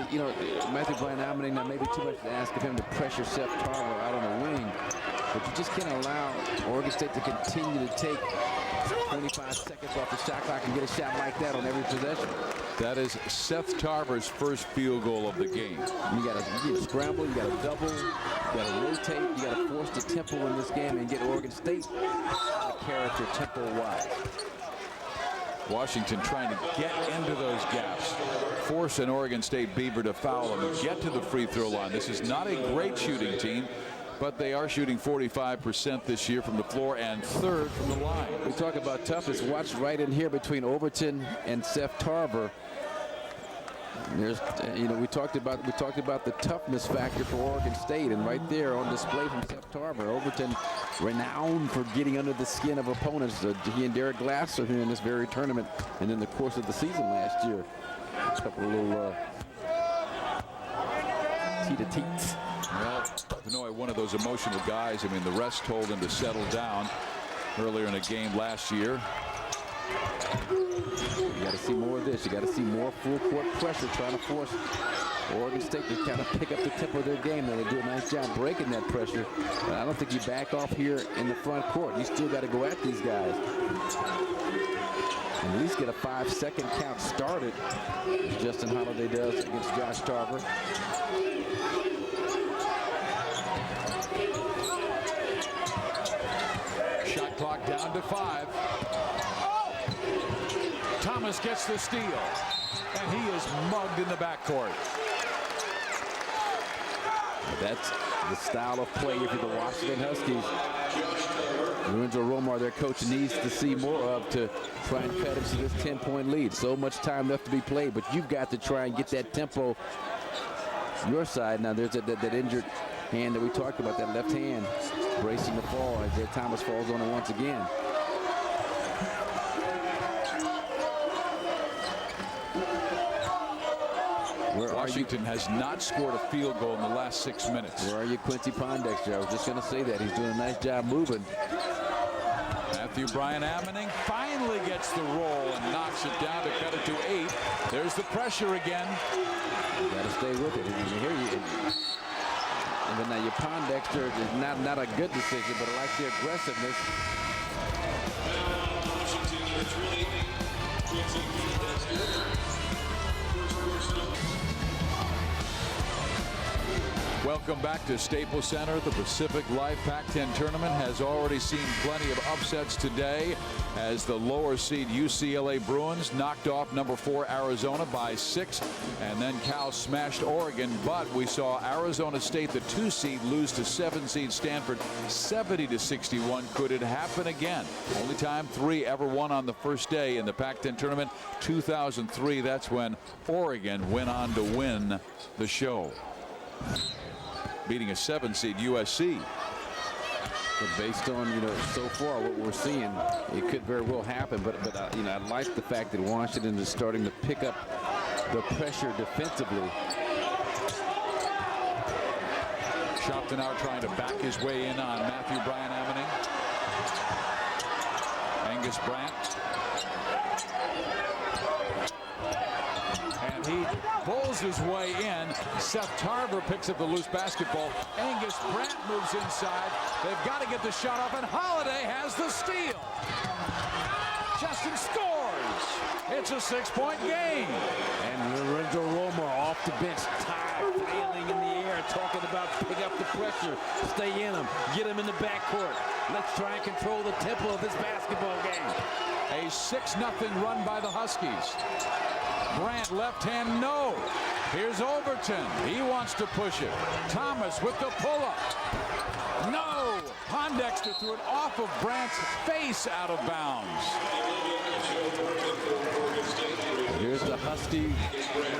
Matthew Bryan-Almaning, now maybe too much to ask of him to pressure Seth Tarver out on the wing, but you just can't allow Oregon State to continue to take 25 seconds off the shot clock and get a shot like that on every possession. That is Seth Tarver's first field goal of the game. You got to scramble, you got to double, you got to rotate, you got to force the tempo in this game and get Oregon State character tempo-wise. Washington trying to get into those gaps, force an Oregon State Beaver to foul them and get to the free throw line. This is not a great shooting team, but they are shooting 45% this year from the floor and 3rd from the line. We talk about toughness. Watch right in here between Overton and Seth Tarver. There's, we talked about the toughness factor for Oregon State, and right there on display from Seth Tarver. Overton, renowned for getting under the skin of opponents. He and Derek Glasser here in this very tournament, and in the course of the season last year, a couple of little teet-a-teets. Well, Benoit, one of those emotional guys. I mean, the rest told him to settle down earlier in a game last year. You got to see more of this. You got to see more full court pressure trying to force Oregon State to kind of pick up the tempo of their game. They do a nice job breaking that pressure. But I don't think you back off here in the front court. You still got to go at these guys. And at least get a 5-second count started, as Justin Holiday does against Josh Tarver. Shot clock down to 5. Thomas gets the steal, and he is mugged in the backcourt. That's the style of play if you're the Washington Huskies. Lorenzo Romar, their coach, needs to see more of to try and cut into this 10-point lead. So much time left to be played, but you've got to try and get that tempo your side. Now there's that injured hand that we talked about, that left hand bracing the fall as Isaiah Thomas falls on it once again. Washington has not scored a field goal in the last 6 minutes. Where are you, Quincy Pondexter? I was just going to say that. He's doing a nice job moving. Matthew Brian Ammoning finally gets the roll and knocks it down to cut it to 8. There's the pressure again. You got to stay with it. And then now your Pondexter is not a good decision, but I like the aggressiveness. Welcome back to Staples Center. The Pacific Life Pac-10 tournament has already seen plenty of upsets today as the lower seed UCLA Bruins knocked off number 4 Arizona by 6, and then Cal smashed Oregon. But we saw Arizona State, the 2 seed, lose to 7 seed Stanford 70-61. Could it happen again? Only time 3 ever won on the first day in the Pac-10 tournament, 2003. That's when Oregon went on to win the show, beating a 7 seed USC. But based on, so far what we're seeing, it could very well happen. But I like the fact that Washington is starting to pick up the pressure defensively. Schoptenauer trying to back his way in on Matthew Brian Ammoning. Angus Brandt. And he pulls his way in. Seth Tarver picks up the loose basketball. Angus Brandt moves inside. They've got to get the shot off, and Holiday has the steal. Justin scores. It's a 6-point game. And Lorenzo Romar off the bench, tired, flailing in the air, talking about pick up the pressure, stay in them, get them in the backcourt. Let's try and control the tempo of this basketball game. A 6-0 run by the Huskies. Brandt left hand, no. Here's Overton. He wants to push it. Thomas with the pull-up. No. Pondexter threw it off of Brandt's face out of bounds. Here's the Husky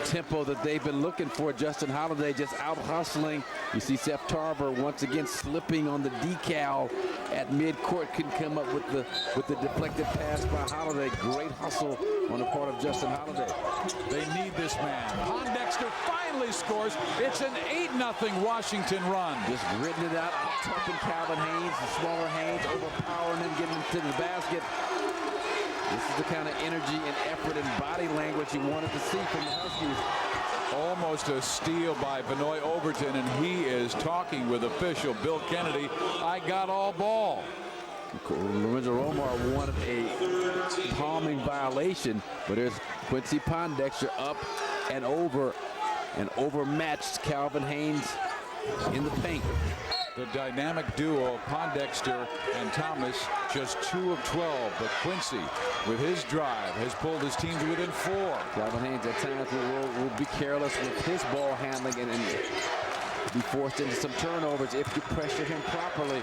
tempo that they've been looking for. Justin Holiday just out hustling. You see Seth Tarver once again slipping on the decal at midcourt. Couldn't come up with the deflected pass by Holiday. Great hustle on the part of Justin Holiday. They need this man. Pondexter finally scores. It's an 8-0 Washington run. Just gritting it out, out-toughing Calvin Haynes, the smaller Haynes, overpowering him, getting him to the basket. This is the kind of energy and effort and body language you wanted to see from the Huskies. Almost a steal by Benoit Overton, and he is talking with official Bill Kennedy. I got all ball. Lorenzo Romar wanted a palming violation, but there's Quincy Pondexter up and over and overmatched Calvin Haynes in the paint. The dynamic duo, Pondexter and Thomas, just 2 of 12, but Quincy, with his drive, has pulled his team to within 4. Calvin Haynes at times will be careless with his ball handling and be forced into some turnovers if you pressure him properly.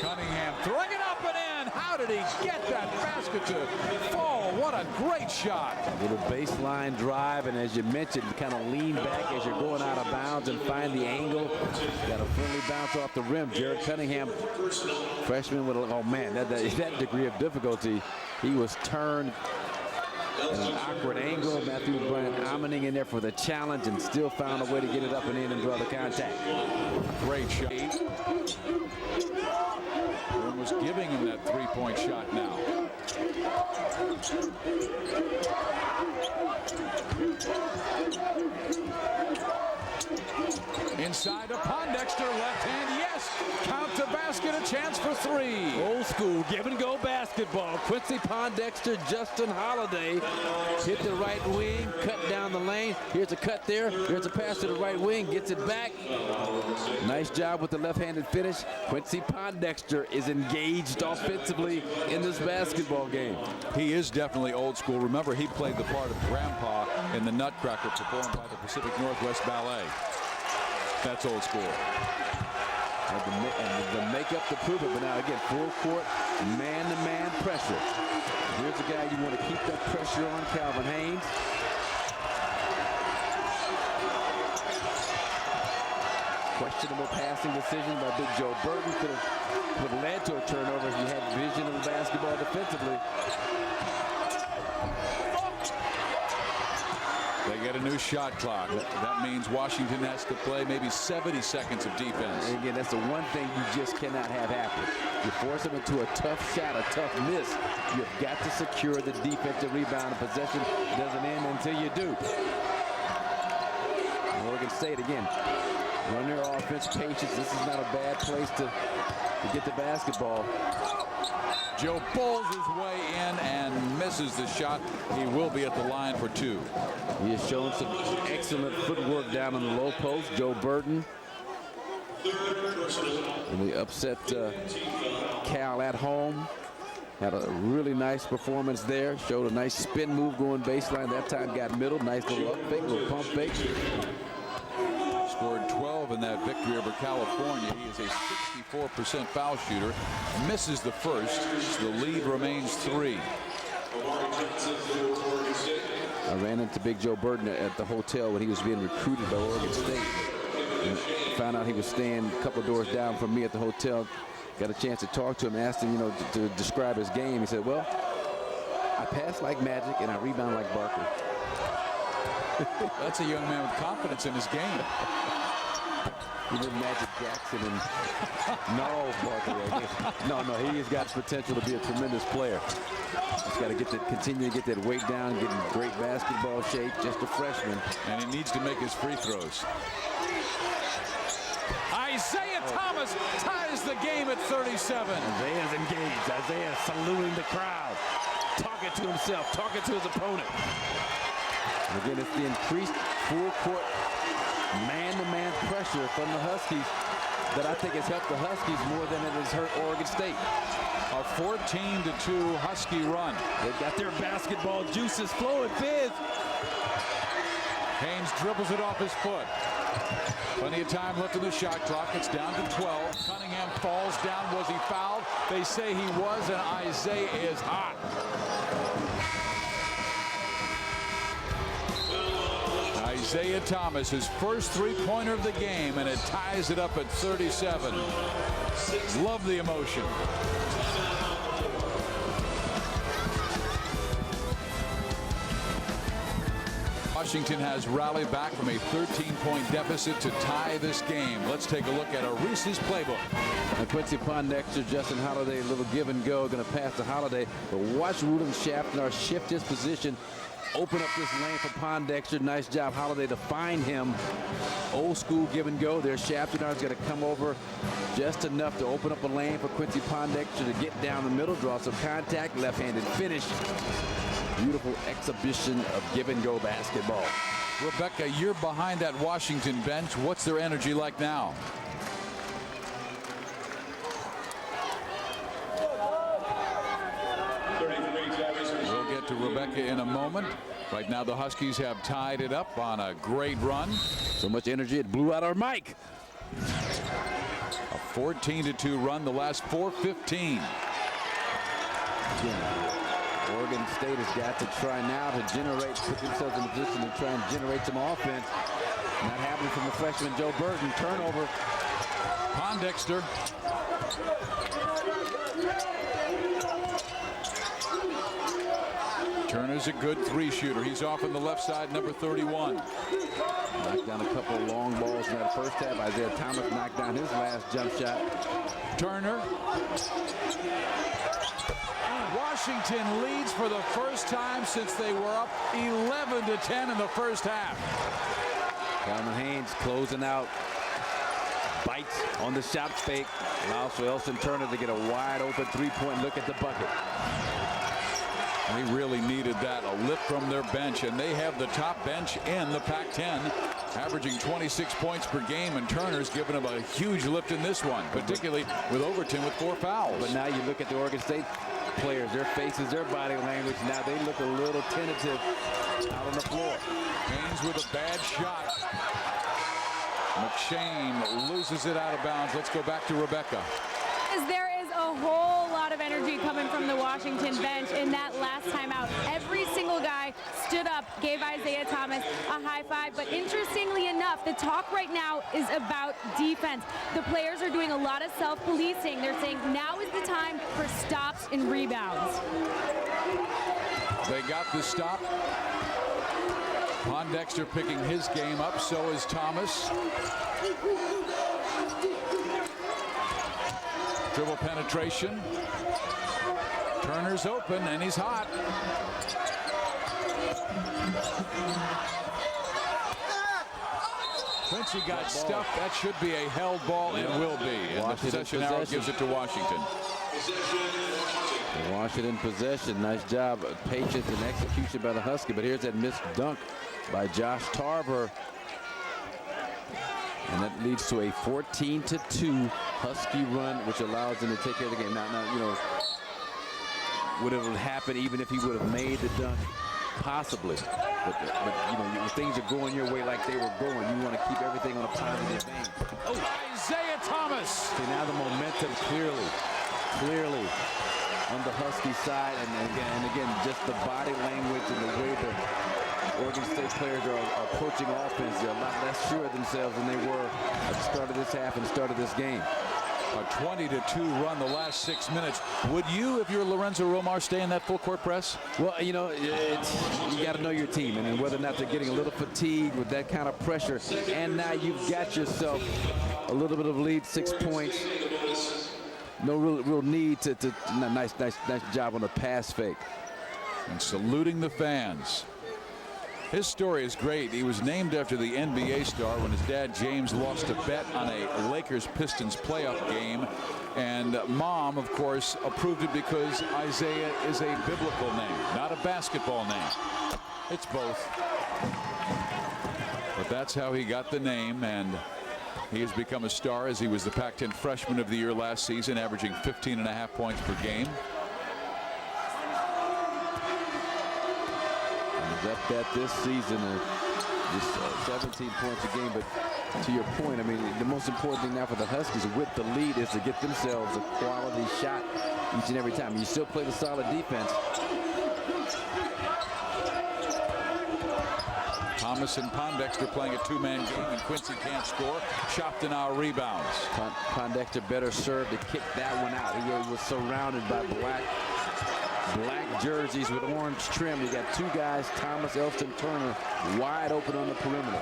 Cunningham throwing it up and in. How did he get that basket to fall? What a great shot. A little baseline drive, and as you mentioned, kind of lean back as you're going out of bounds and find the angle. Got a friendly bounce off the rim. Jared Cunningham, freshman with oh man, that degree of difficulty. He was turned at an awkward angle. Matthew Brian Ammoning in there for the challenge and still found a way to get it up and in and draw the contact. Great shot. Warren was giving him that 3-point shot now. Inside to Pondexter, left hand, yes. Count the basket, a chance for 3. Old school give and go basketball. Quincy Pondexter, Justin Holiday hit the right wing, cut down the lane. Here's a cut there. Here's a pass to the right wing, gets it back. Nice job with the left-handed finish. Quincy Pondexter is engaged offensively in this basketball game. He is definitely old school. Remember, he played the part of Grandpa in the Nutcracker performed by the Pacific Northwest Ballet. That's old school. And the makeup to prove it. But now again, full court, man-to-man pressure. Here's a guy you want to keep that pressure on, Calvin Haynes. Questionable passing decision by Big Joe Burton. Could have led to a turnover if you had vision of the basketball defensively. They get a new shot clock. That means Washington has to play maybe 70 seconds of defense. And again, that's the one thing you just cannot have happen. You force them into a tough shot, a tough miss. You've got to secure the defensive rebound, and possession doesn't end until you do. Oregon State again, run their offense, patience. This is not a bad place to get the basketball. Joe bowls his way in and misses the shot. He will be at the line for two. He has shown some excellent footwork down on the low post. Joe Burton. And we upset Cal at home. Had a really nice performance there. Showed a nice spin move going baseline. That time got middle. Nice little up fake, little pump fake. Scored 12 in that victory over California. He is a 64% foul shooter. Misses the first. So the lead remains 3. I ran into Big Joe Burton at the hotel when he was being recruited by Oregon State. And found out he was staying a couple of doors down from me at the hotel. Got a chance to talk to him, asked him, to describe his game. He said, well, I pass like Magic and I rebound like Barkley. That's a young man with confidence in his game. He did Magic Jackson and no, Barkley. No, he's got potential to be a tremendous player. He's got to continue to get that weight down, get in great basketball shape. Just a freshman, and he needs to make his free throws. Isaiah Thomas ties the game at 37. Isaiah's engaged. Isaiah saluting the crowd, talking to himself, talking to his opponent. And again, it's the increased full court man-to-man pressure from the Huskies that I think has helped the Huskies more than it has hurt Oregon State. A 14-2 Husky run. They've got their basketball juices flowing. Fizz. Haynes dribbles it off his foot. Plenty of time left in the shot clock. It's down to 12. Cunningham falls down. Was he fouled? They say he was, and Isaiah is hot. Isaiah Thomas, his first three-pointer of the game, and it ties it up at 37. Love the emotion. Washington has rallied back from a 13-point deficit to tie this game. Let's take a look at a Reese's playbook. And Quincy Pondexter, Justin Holiday, a little give and go, going to pass to Holiday. But watch Ruben Schaffner shift his position, open up this lane for Pondexter. Nice job, Holiday, to find him. Old school give and go there. Schaffner's going to come over just enough to open up a lane for Quincy Pondexter to get down the middle, draw some contact, left-handed finish. Beautiful exhibition of give-and-go basketball. Rebecca, you're behind that Washington bench. What's their energy like now? We'll get to Rebecca in a moment. Right now, the Huskies have tied it up on a great run. So much energy, it blew out our mic. A 14-2 run, the last 4:15. Oregon State has got to try now to put themselves in a position to try and generate some offense. Not happening from the freshman Joe Burton. Turnover. Pondexter. Turner's a good three-shooter. He's off on the left side, number 31. Knocked down a couple of long balls in that first half. Isaiah Thomas knocked down his last jump shot. Turner. Washington leads for the first time since they were up 11-10 in the first half. Calvin Haynes closing out. Bites on the shot fake. Allows for Elson Turner to get a wide open three-point look at the bucket. They really needed that, a lift from their bench, and they have the top bench in the Pac-10, averaging 26 points per game, and Turner's given them a huge lift in this one, particularly with Overton with 4 fouls. But now you look at the Oregon State players, their faces, their body language, now they look a little tentative out on the floor. Haynes with a bad shot. McShane loses it out of bounds. Let's go back to Rebecca. There is a whole lot of energy coming from the Washington bench in that last timeout. Every single guy stood up, gave Isaiah Thomas a high five. But interestingly enough, the talk right now is about defense. The players are doing a lot of self-policing. They're saying now is the time for stops and rebounds. They got the stop. Pondexter picking his game up. So is Thomas. Dribble penetration. Turner's open and he's hot. Quincy got stuffed. That should be a held ball and will be. And the possession arrow gives it to Washington. Washington possession. Nice job, patience and execution by the Husky. But here's that missed dunk by Josh Tarver. And that leads to a 14-2 Husky run, which allows them to take care of the game. Now, you know, would it have happened even if he would have made the dunk? Possibly. But you know, when things are going your way like they were going, you want to keep everything on a positive vein. Oh, Isaiah Thomas. See, now the momentum clearly on the Husky side, and again, just the body language and the way the Oregon State players are approaching offense. They're a lot less sure of themselves than they were at the start of this half and the start of this game. A 20-2 run the last 6 minutes. Would you, if you're Lorenzo Romar, stay in that full court press? Well, you know, you got to know your team, and whether or not they're getting a little fatigued with that kind of pressure. And now you've got yourself a little bit of lead, 6 points. No real need to nice job on the pass fake. And saluting the fans. His story is great. He was named after the NBA star when his dad James lost a bet on a Lakers-Pistons playoff game. And Mom, of course, approved it because Isaiah is a biblical name, not a basketball name. It's both. But that's how he got the name, and he has become a star as he was the Pac-10 Freshman of the Year last season, averaging 15.5 points per game. That this season, just 17 points a game. But to your point, I mean, the most important thing now for the Huskies with the lead is to get themselves a quality shot each and every time. You still play the solid defense. Thomas and Pondexter playing a two-man game, and Quincy can't score. Shopton rebounds. Pondexter better served to kick that one out. He was surrounded by black jerseys with orange trim. You got two guys, Thomas, Elston, Turner, wide open on the perimeter.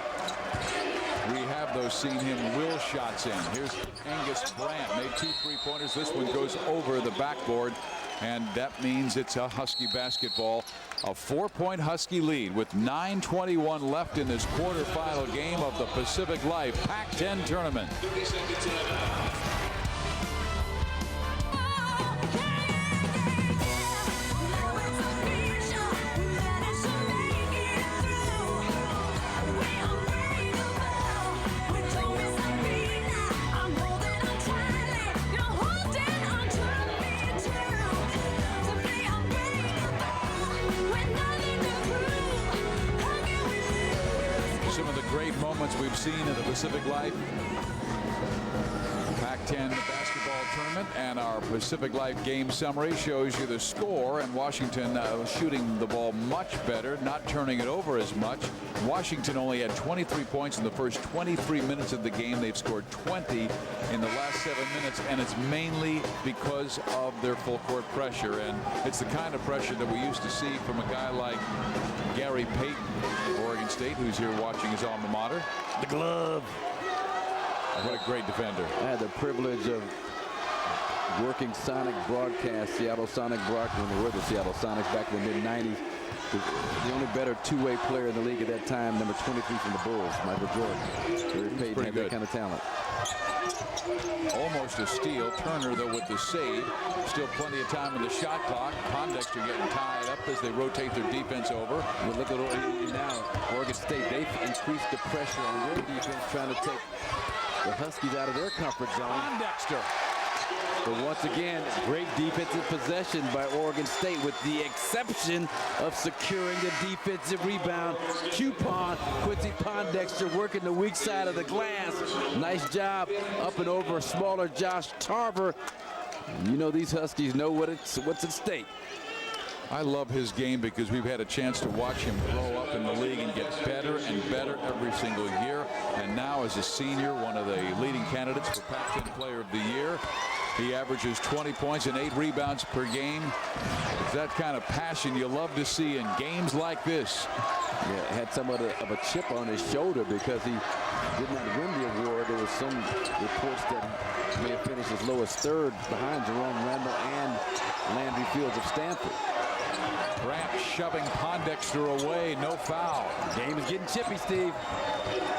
We have those seen him will shots in. Here's Angus Brandt, made 2 3-pointers. This one goes over the backboard, and that means it's a Husky basketball. A 4-point Husky lead with 9:21 left in this quarterfinal game of the Pacific Life Pac-10 tournament. Some of the great moments we've seen in the Pacific Life Pac-10 basketball tournament, and our Pacific Life game summary shows you the score, and Washington shooting the ball much better, not turning it over as much. Washington only had 23 points in the first 23 minutes of the game. They've scored 20 in the last 7 minutes, and it's mainly because of their full court pressure, and it's the kind of pressure that we used to see from a guy like Gary Payton, Oregon State, who's here watching his alma mater. The glove. What a great defender. I had the privilege of working Sonic broadcast, Seattle Sonic broadcast, when they were the Seattle Sonics back in the mid-90s. The only better two-way player in the league at that time, number 23 from the Bulls, Michael Jordan. Gary Payton had that kind of talent. Almost a steal. Turner, though, with the save. Still plenty of time in the shot clock. Pondexter getting tied up as they rotate their defense over. Well, look at now, Oregon State, they've increased the pressure on their defense, trying to take the Huskies out of their comfort zone. Pondexter. But once again, great defensive possession by Oregon State, with the exception of securing the defensive rebound. Coupon, Quincy Pondexter working the weak side of the glass. Nice job up and over a smaller Josh Tarver. You know these Huskies know what's at stake. I love his game because we've had a chance to watch him grow up in the league and get better and better every single year. And now as a senior, one of the leading candidates for Pac-10 Player of the Year. He averages 20 points and 8 rebounds per game. It's that kind of passion you love to see in games like this. Yeah, had somewhat of a chip on his shoulder because he did not win the award. There was some reports that he may have finished as low as 3rd behind Jerome Randall and Landry Fields of Stanford. Grant shoving Pondexter away, no foul. The game is getting chippy, Steve.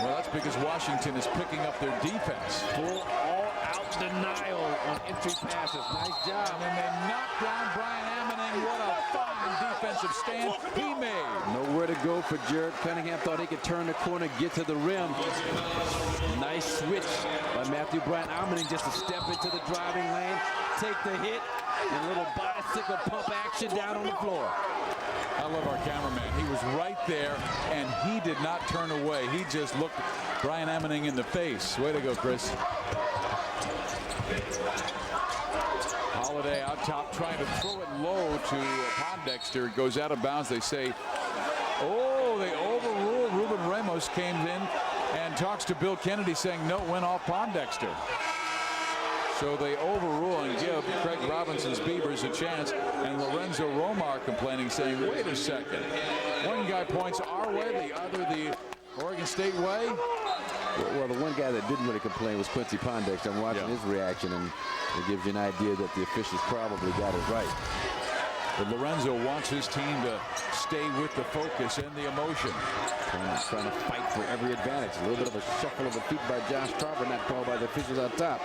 Well, that's because Washington is picking up their defense. Full all-out denial on entry passes. Nice job. And they knock down Brian Ammoning. What a fine defensive stand he made. Nowhere to go for Jared Cunningham. Thought he could turn the corner, get to the rim. Nice switch by Matthew Bryant Ammoning just to step into the driving lane, take the hit, and a little bicycle pump action down on the floor. I love our cameraman. He was right there, and he did not turn away. He just looked Brian Ammoning in the face. Way to go, Chris. Holiday out top trying to throw it low to Pondexter. It goes out of bounds. They say, oh, they overrule. Ruben Ramos came in and talks to Bill Kennedy saying, no, went off Pondexter. So they overrule and give Craig Robinson's Beavers a chance, and Lorenzo Romar complaining, saying, wait a second. One guy points our way, the other the Oregon State way. Well, the one guy that didn't really complain was Quincy Pondexter. I'm watching his reaction, and it gives you an idea that the officials probably got it right. But Lorenzo wants his team to stay with the focus and the emotion. Trying to fight for every advantage. A little bit of a shuffle of the feet by Josh Tarver, not called by the officials on top.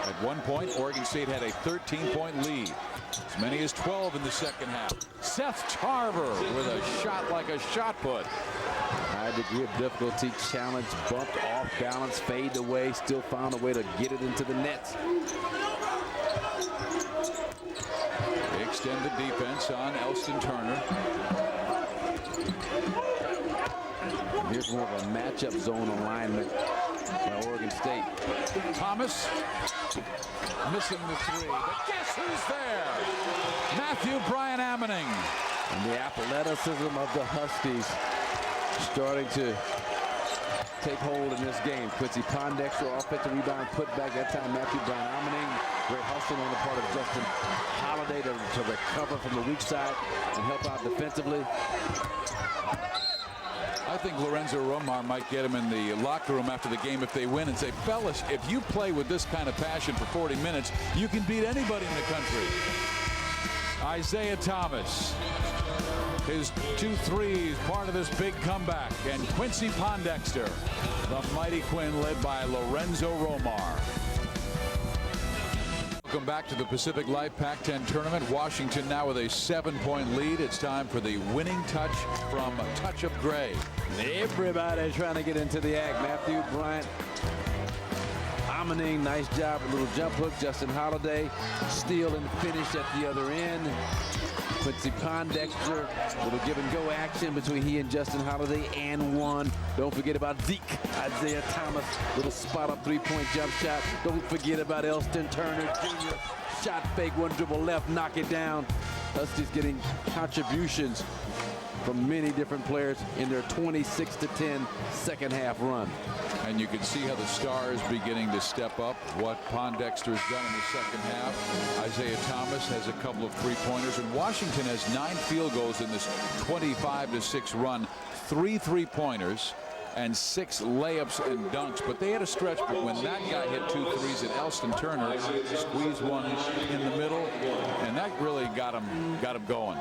At one point, Oregon State had a 13-point lead. As many as 12 in the second half. Seth Tarver with a shot like a shot put. High degree of difficulty, challenge, bumped off balance, fade away, still found a way to get it into the nets. They extend the defense on Elston Turner. Here's more of a matchup zone alignment by Oregon State. Thomas missing the 3, but guess who's there? Matthew Brian Ammoning. And the athleticism of the Huskies starting to take hold in this game. Quincy Pondexter, offensive rebound, put back that time. Matthew Brian Ammoning, great hustle on the part of Justin Holiday to recover from the weak side and help out defensively. I think Lorenzo Romar might get him in the locker room after the game if they win and say, fellas, if you play with this kind of passion for 40 minutes, you can beat anybody in the country. Isaiah Thomas, his 2 threes, part of this big comeback. And Quincy Pondexter, the mighty Quinn, led by Lorenzo Romar. Welcome back to the Pacific Life Pac-10 Tournament. Washington now with a 7-point lead. It's time for the winning touch from Touch of Gray. Everybody trying to get into the act. Matthew Bryant Ammoning, nice job. A little jump hook. Justin Holiday, steal and finish at the other end. Quincy Pondexter, little give and go action between he and Justin Holiday, and one. Don't forget about Zeke. Isaiah Thomas, little spot up 3-point jump shot. Don't forget about Elston Turner Jr. Shot fake, one dribble left, knock it down. Huskies getting contributions from many different players in their 26-10 second half run. And you can see how the Stars beginning to step up. What Pondexter's done in the second half. Isaiah Thomas has a couple of 3-pointers, and Washington has 9 field goals in this 25-6 run. 3 3-pointers and 6 layups and dunks. But they had a stretch, but when that guy hit 2 threes at Elston Turner, squeezed one in the middle, and that really got him going.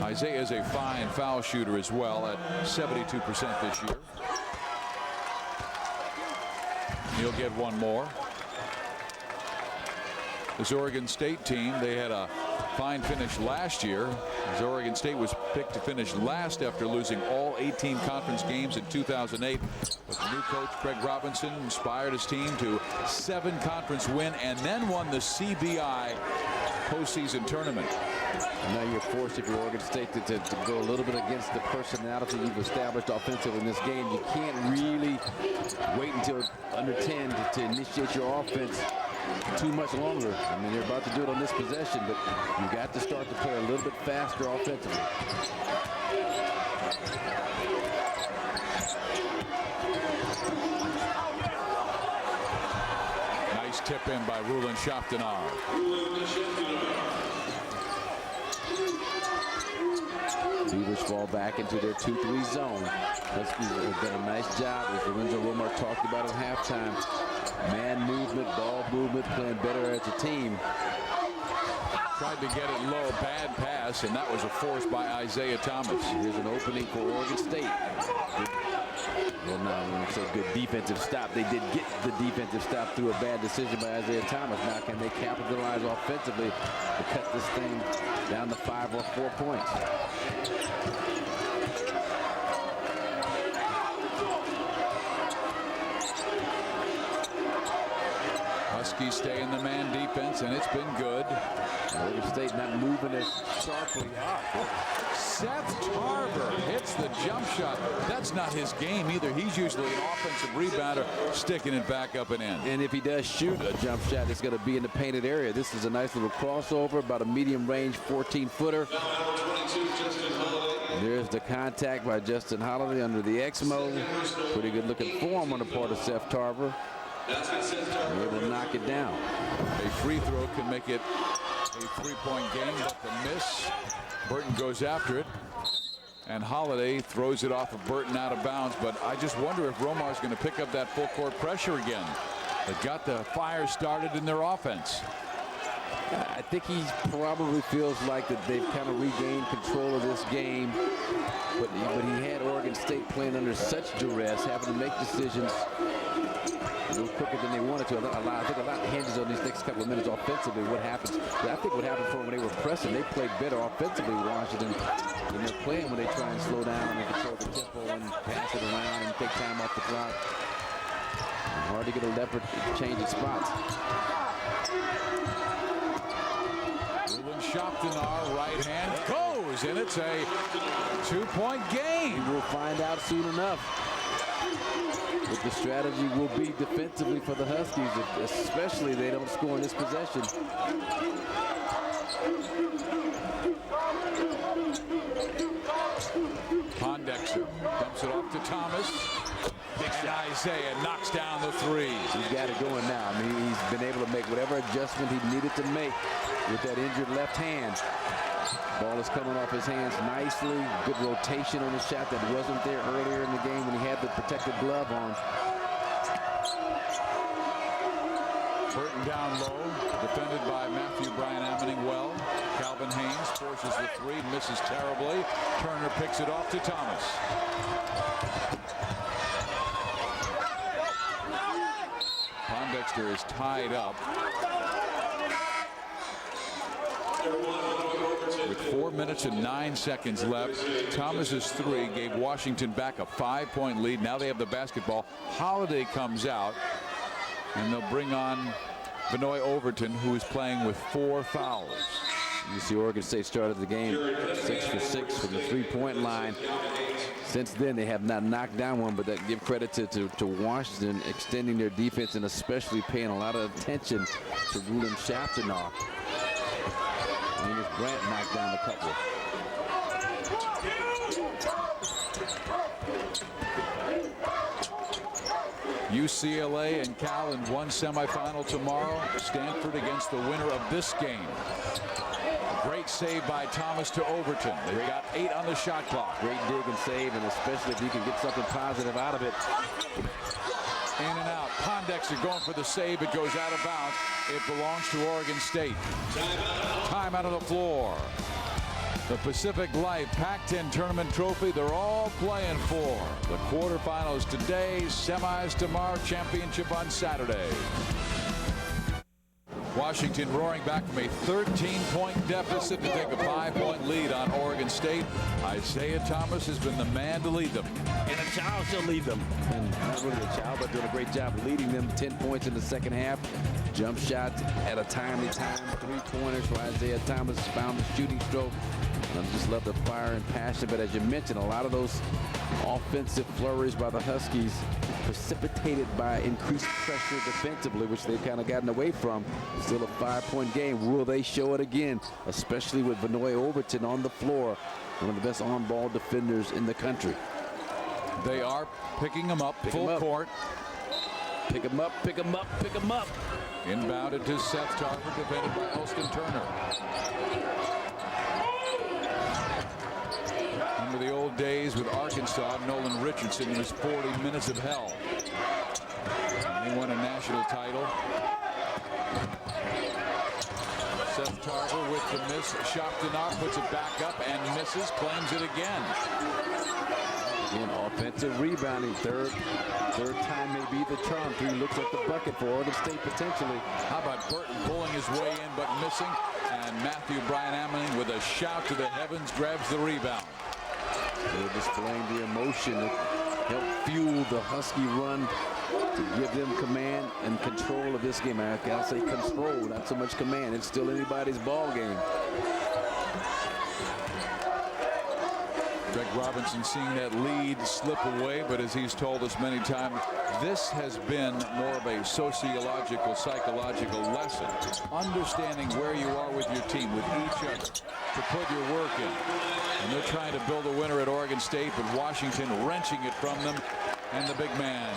Isaiah is a fine foul shooter as well at 72% this year. He'll get one more. This Oregon State team, they had a fine finish last year, as Oregon State was picked to finish last after losing all 18 conference games in 2008. But the new coach, Craig Robinson, inspired his team to 7 conference win and then won the CBI postseason tournament. And now you're forced, if you're Oregon State, to go a little bit against the personality you've established offensively in this game. You can't really wait until under 10 to initiate your offense too much longer. I mean, they're about to do it on this possession, but you've got to start to play a little bit faster offensively. Nice tip in by Rulon Shaftanar. Beavers fall back into their 2-3 zone. Huskies have done a nice job, as Lorenzo Romar talked about at halftime. Man movement, ball movement, playing better as a team. Tried to get it low, bad pass, and that was a force by Isaiah Thomas. Here's an opening for Oregon State. Well, no, I won't say good defensive stop. They did get the defensive stop through a bad decision by Isaiah Thomas. Now can they capitalize offensively to cut this thing down to 5 or 4 points? Huskies stay in the man defense, and it's been good. Oregon State not moving as sharply up. Seth Tarver hits the jump shot. That's not his game either. He's usually an offensive rebounder, sticking it back up and in. And if he does shoot a jump shot, it's going to be in the painted area. This is a nice little crossover, about a medium range 14-footer. There's the contact by Justin Holiday under the Exmo. Pretty good looking form on the part of Seth Tarver. Able to knock it down. A free throw can make it a 3-point game, but the miss. Burton goes after it, and Holiday throws it off of Burton out of bounds. But I just wonder if Romar's going to pick up that full court pressure again. They've got the fire started in their offense. I think he probably feels like that they've kind of regained control of this game, but he had Oregon State playing under such duress, having to make decisions a little quicker than they wanted to. I think a lot hinges on these next couple of minutes offensively. What happens? But I think what happened for them when they were pressing, they played better offensively, Washington, than they're playing when they try and slow down and control the tempo and pass it around and take time off the clock. Hard to get a leopard changing spots. Rulon Shaftanar, right hand goes, and it's a 2-point game. We'll find out soon enough what the strategy will be defensively for the Huskies, especially if they don't score in this possession. Pondexter dumps it off to Thomas. And Isaiah knocks down the three. He's got it going now. I mean, he's been able to make whatever adjustment he needed to make with that injured left hand. Ball is coming off his hands nicely. Good rotation on the shot that wasn't there earlier in the game when he had the protective glove on. Burton down low, defended by Matthew Bryan Ammoning well. Calvin Haynes forces the three, misses terribly. Turner picks it off to Thomas. Pondexter is tied up. With 4 minutes and 9 seconds left, Thomas's three gave Washington back a 5-point lead. Now they have the basketball. Holiday comes out, and they'll bring on Vinoy Overton, who is playing with 4 fouls. You see Oregon State started the game 6 for 6 from the 3-point line. Since then, they have not knocked down one, but that give credit to Washington extending their defense and especially paying a lot of attention to Rulon Shaftanar. Grant knocked down a couple. UCLA and Cal in one semifinal tomorrow. Stanford against the winner of this game. Great save by Thomas to Overton. They've got 8 on the shot clock. Great dig and save, and especially if you can get something positive out of it. In and out. Pondexter going for the save. It goes out of bounds. It belongs to Oregon State. Time out on the floor. The Pacific Life Pac-10 Tournament Trophy, they're all playing for. The quarterfinals today, semis tomorrow, championship on Saturday. Washington roaring back from a 13-point deficit to take a 5-point lead on Oregon State. Isaiah Thomas has been the man to lead them. And a child shall lead them. And not really a child, but doing a great job leading them. 10 points in the second half. Jump shots at a timely time. 3-pointers for Isaiah Thomas. Found the shooting stroke. And I just love the fire and passion. But as you mentioned, a lot of those offensive flurries by the Huskies precipitated by increased pressure defensively, which they've kind of gotten away from. Still a 5-point game. Will they show it again, especially with Vanoy Overton on the floor, one of the best on-ball defenders in the country? They are picking him up full court. Pick him up, pick him up, pick him up. Inbounded to Seth Tarver, defended by Elston Turner. Remember the old days with Arkansas, Nolan Richardson in his 40 minutes of hell. And he won a national title. Seth Tarver with the miss. Shaftanar puts it back up and misses, claims it again. Again, offensive rebounding. Third time may be the charm. 3 looks like the bucket for Oregon State potentially. How about Burton pulling his way in but missing? And Matthew Bryan Ameling with a shout to the heavens grabs the rebound. They're displaying the emotion that helped fuel the Husky run to give them command and control of this game. I gotta say control, not so much command. It's still anybody's ball game. Greg Robinson seeing that lead slip away, but as he's told us many times, this has been more of a sociological, psychological lesson. Understanding where you are with your team, with each other, to put your work in. And they're trying to build a winner at Oregon State, but Washington wrenching it from them, and the big man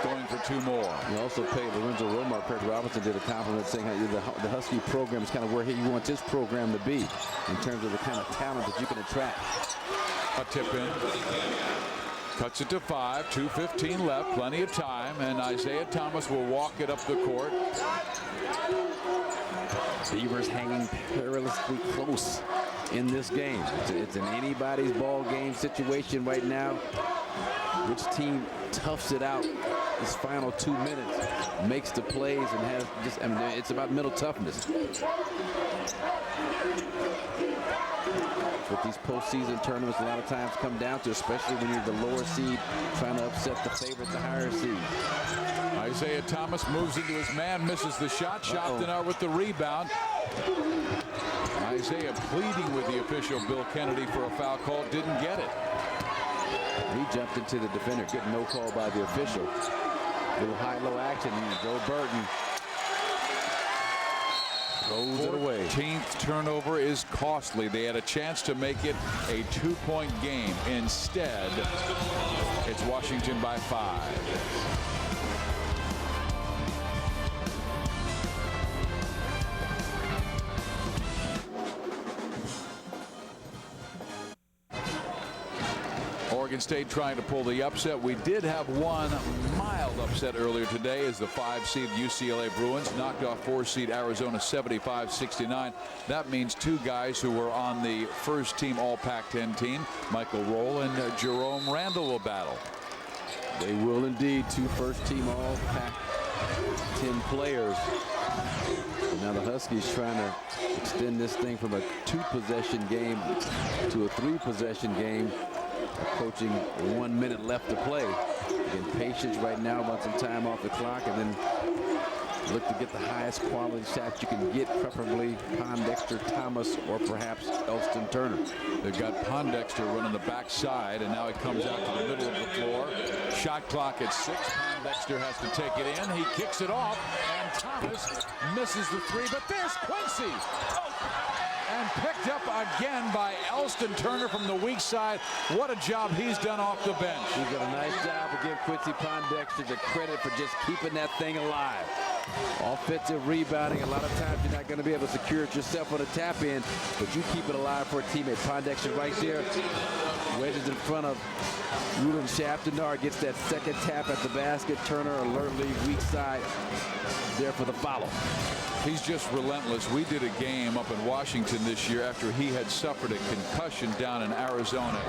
going for 2 more. You also paid Lorenzo Romar. Craig Robinson did a compliment saying how the Husky program is kind of where he wants his program to be in terms of the kind of talent that you can attract. A tip in. Cuts it to 5. 2:15 left. Plenty of time. And Isaiah Thomas will walk it up the court. Beavers hanging perilously close in this game. It's an anybody's ball game situation right now. Which team toughs it out this final 2 minutes, makes the plays, and has just, I mean, it's about mental toughness. What these postseason tournaments a lot of times come down to, especially when you're the lower seed trying to upset the favorite, the higher seed. Isaiah Thomas moves into his man, misses the shot. Shaftanar with the rebound. Isaiah pleading with the official Bill Kennedy for a foul call, didn't get it. He jumped into the defender. Good no call by the official. Little high-low action. Joe Burton throws it away. 14th turnover is costly. They had a chance to make it a 2-point game. Instead, it's Washington by 5. Oregon State trying to pull the upset. We did have one mild upset earlier today as the 5-seed UCLA Bruins knocked off 4-seed Arizona 75-69. That means 2 guys who were on the first-team All-Pac-10 team, Michael Roll and Jerome Randall, will battle. They will indeed. 2 first-team All-Pac-10 players. And now the Huskies trying to extend this thing from a 2-possession game to a 3-possession game. Approaching 1 minute left to play. Again, patience right now, want some time off the clock, and then look to get the highest quality shot you can get, preferably Pondexter, Thomas, or perhaps Elston Turner. They've got Pondexter running the backside, and now he comes out to the middle of the floor. Shot clock at 6. Pondexter has to take it in. He kicks it off, and Thomas misses the 3, but there's Quincy. And picked up again by Elston Turner from the weak side. What a job he's done off the bench. He's done a nice job to give Quincy Pondexter the credit for just keeping that thing alive. Offensive rebounding. A lot of times you're not going to be able to secure it yourself on a tap in, but you keep it alive for a teammate. Pondexter right there. Wedges in front of Ruben Shaftanar. Gets that second tap at the basket. Turner alertly weak side. there for the follow. He's just relentless. We did a game up in Washington this year after he had suffered a concussion down in Arizona,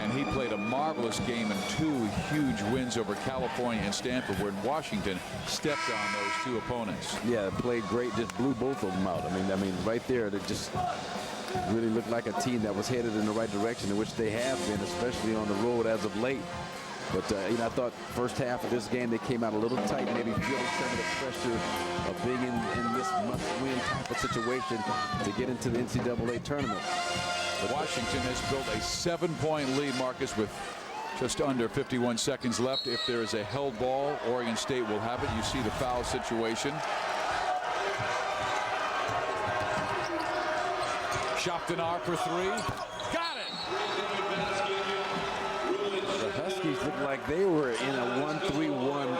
and he played a marvelous game in 2 huge wins over California and Stanford, where Washington stepped on those 2 opponents. Yeah, played great, just blew both of them out. I mean, right there, they just really looked like a team that was headed in the right direction, in which they have been, especially on the road as of late. But you know, I thought first half of this game they came out a little tight, maybe feeling some of the pressure of being in this must-win type of situation to get into the NCAA tournament. But Washington has built a 7-point lead, Marcus, with just under 51 seconds left. If there is a held ball, Oregon State will have it. You see the foul situation. Shoptenar for 3. Got it. The Huskies looked like they were in a 1-3-1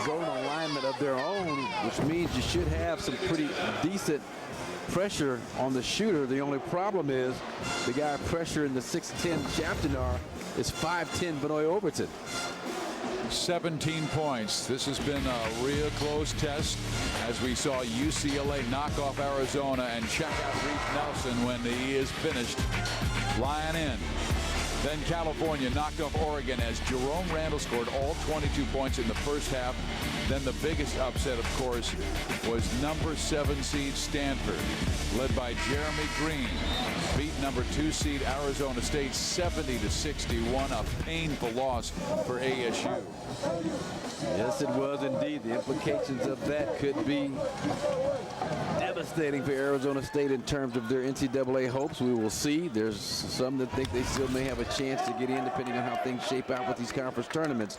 zone alignment of their own, which means you should have some pretty decent pressure on the shooter. The only problem is the guy pressuring the 6'10 Shoptenar is 5'10 Benoit Overton. 17 points. This has been a real close test, as we saw UCLA knock off Arizona and check out Reese Nelson when he is finished flying in. Then California knocked off Oregon as Jerome Randall scored all 22 points in the first half. Then the biggest upset, of course, was number 7 seed Stanford, led by Jeremy Green, beat number 2 seed Arizona State 70-61, a painful loss for ASU. Yes, it was indeed. The implications of that could be devastating for Arizona State in terms of their NCAA hopes. We will see. There's some that think they still may have a chance to get in, depending on how things shape out with these conference tournaments.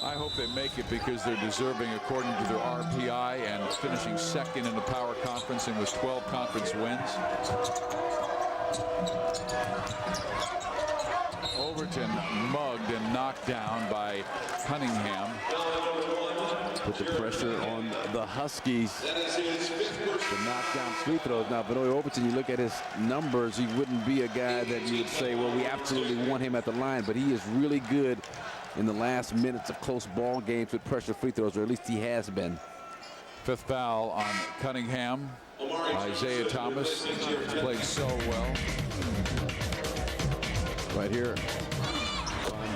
I hope they make it, because they're deserving according to their RPI, and finishing second in the power conference and with 12 conference wins. Overton mugged and knocked down by Cunningham. Put the pressure on the Huskies to knock down free throws. Now, Benoit Overton, you look at his numbers, he wouldn't be a guy that you would say, well, we absolutely want him at the line, but he is really good in the last minutes of close ball games with pressure free throws, or at least he has been. 5th foul on Cunningham. Isaiah Thomas has played so well. Right here,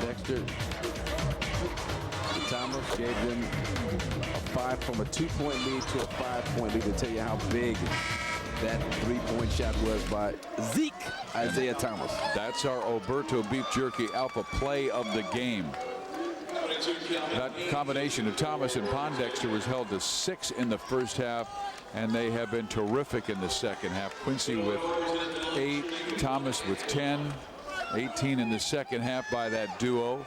Dexter. Thomas gave them from a 2-point lead to a 5-point lead, to tell you how big that 3-point shot was by Zeke Isaiah Thomas. That's our Oberto Beef Jerky Alpha play of the game. That combination of Thomas and Pondexter was held to 6 in the first half, and they have been terrific in the second half. Quincy with 8, Thomas with 10, 18 in the second half by that duo,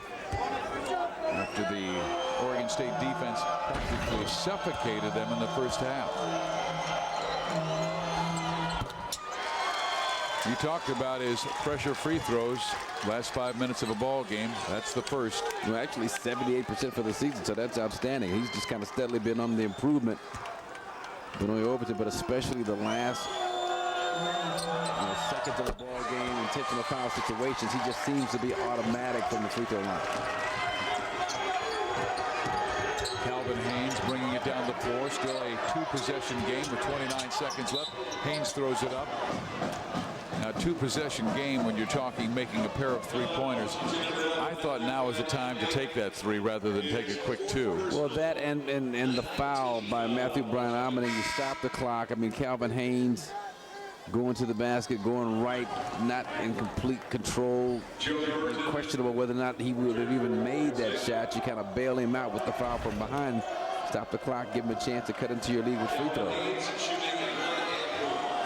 after the Oregon State defense practically suffocated them in the first half. You talked about his pressure free throws, last 5 minutes of a ball game. That's the first. Well, actually 78% for the season, so that's outstanding. He's just kind of steadily been on the improvement. Benoit Overton, but especially the last seconds of the ball game, intentional foul situations, he just seems to be automatic from the free throw line. Calvin Haynes bringing it down the floor. Still a 2-possession game with 29 seconds left. Haynes throws it up. Now, 2-possession game, when you're talking making a pair of 3-pointers, I thought now was the time to take that 3 rather than take a quick 2. Well, that and the foul by Matthew Bryan-Amaning, you stop the clock. I mean, Calvin Haynes going to the basket, going right, not in complete control. Questionable whether or not he would have even made that shot. You kind of bail him out with the foul from behind. Stop the clock, give him a chance to cut into your lead with free throws.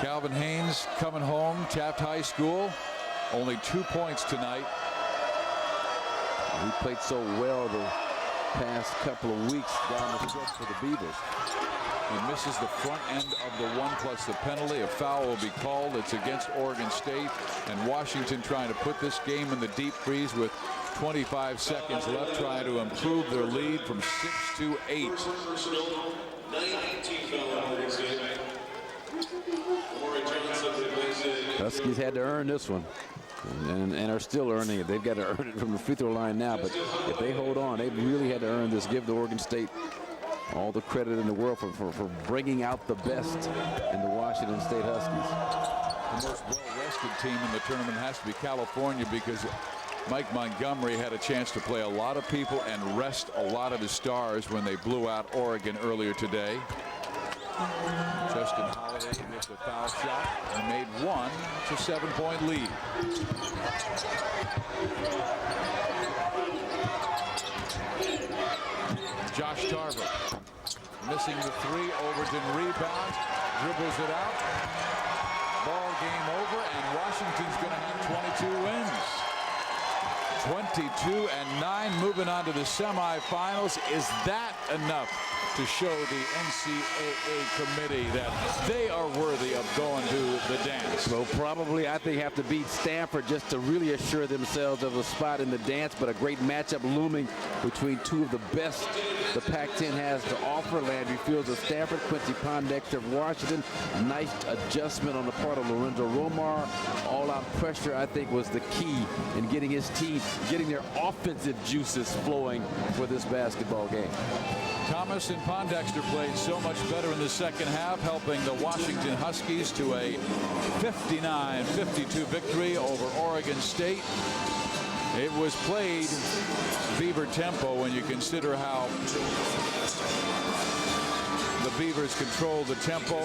Calvin Haynes coming home, Taft High School. Only 2 points tonight. He played so well the past couple of weeks down the stretch for the Beavers. He misses the front end of the 1 plus the penalty. A foul will be called. It's against Oregon State, and Washington trying to put this game in the deep freeze with 25 seconds left, trying to improve their lead from 6 to 8. Huskies had to earn this one. and are still earning it. They've got to earn it from the free throw line now, but if they hold on, they really had to earn this. Give the Oregon State all the credit in the world for bringing out the best in the Washington State Huskies. The most well-rested team in the tournament has to be California, because Mike Montgomery had a chance to play a lot of people and rest a lot of his stars when they blew out Oregon earlier today. Justin Holiday with the foul shot and made one. It's a 7-point lead. Josh Tarver missing the three. Overton rebounds, dribbles it out. Ball game over, and Washington's going to have 22 wins. 22-9, moving on to the semifinals. Is that enough to show the NCAA committee that they are worthy of going to the dance? Well, probably, I think, have to beat Stanford just to really assure themselves of a spot in the dance, but a great matchup looming between two of the best the Pac-10 has to offer. Landry Fields of Stanford, Quincy Pondexter of Washington. Nice adjustment on the part of Lorenzo Romar. All-out pressure, I think, was the key in getting his team, getting their offensive juices flowing for this basketball game. Thomas and Pondexter played so much better in the second half, helping the Washington Huskies to a 59-52 victory over Oregon State. It was played Beaver tempo when you consider how the Beavers controlled the tempo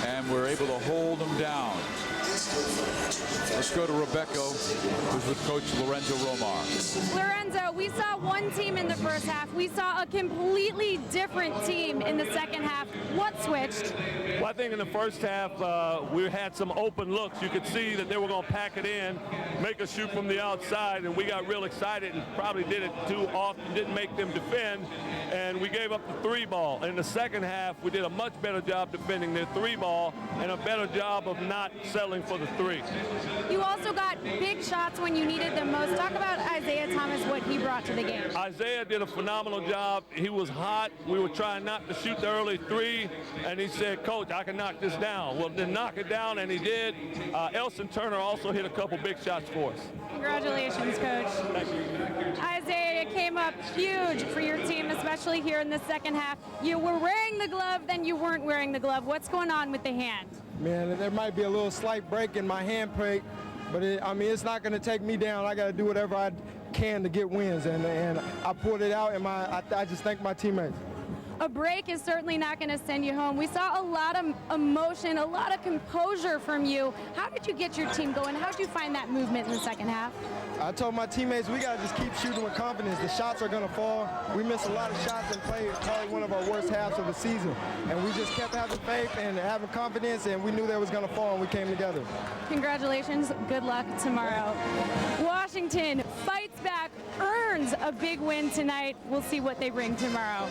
and were able to hold them down. Let's go to Rebecca, who's with Coach Lorenzo Romar. Lorenzo, we saw one team in the first half. We saw a completely different team in the second half. What switched? Well, I think in the first half, we had some open looks. You could see that they were going to pack it in, make a shoot from the outside, and we got real excited and probably did it too often, didn't make them defend, and we gave up the three ball. In the second half, we did a much better job defending their three ball and a better job of not settling for the three. You also got big shots when you needed them most. Talk about Isaiah Thomas, what he brought to the game. Isaiah did a phenomenal job. He was hot. We were trying not to shoot the early three, and he said, Coach, I can knock this down. Well, then knock it down, and he did. Elson Turner also hit a couple big shots for us. Congratulations, Coach. Thank you. Isaiah, it came up huge for your team, especially here in the second half. You were wearing the glove, then you weren't wearing the glove. What's going on with the hand? Man, there might be a little slight break in my handbrake, but it's not going to take me down. I got to do whatever I can to get wins, and I pulled it out, and I just thank my teammates. A break is certainly not going to send you home. We saw a lot of emotion, a lot of composure from you. How did you get your team going? How did you find that movement in the second half? I told my teammates we got to just keep shooting with confidence. The shots are going to fall. We missed a lot of shots and played probably one of our worst halves of the season. And we just kept having faith and having confidence, and we knew that was going to fall, and we came together. Congratulations. Good luck tomorrow. Washington fights back, earns a big win tonight. We'll see what they bring tomorrow.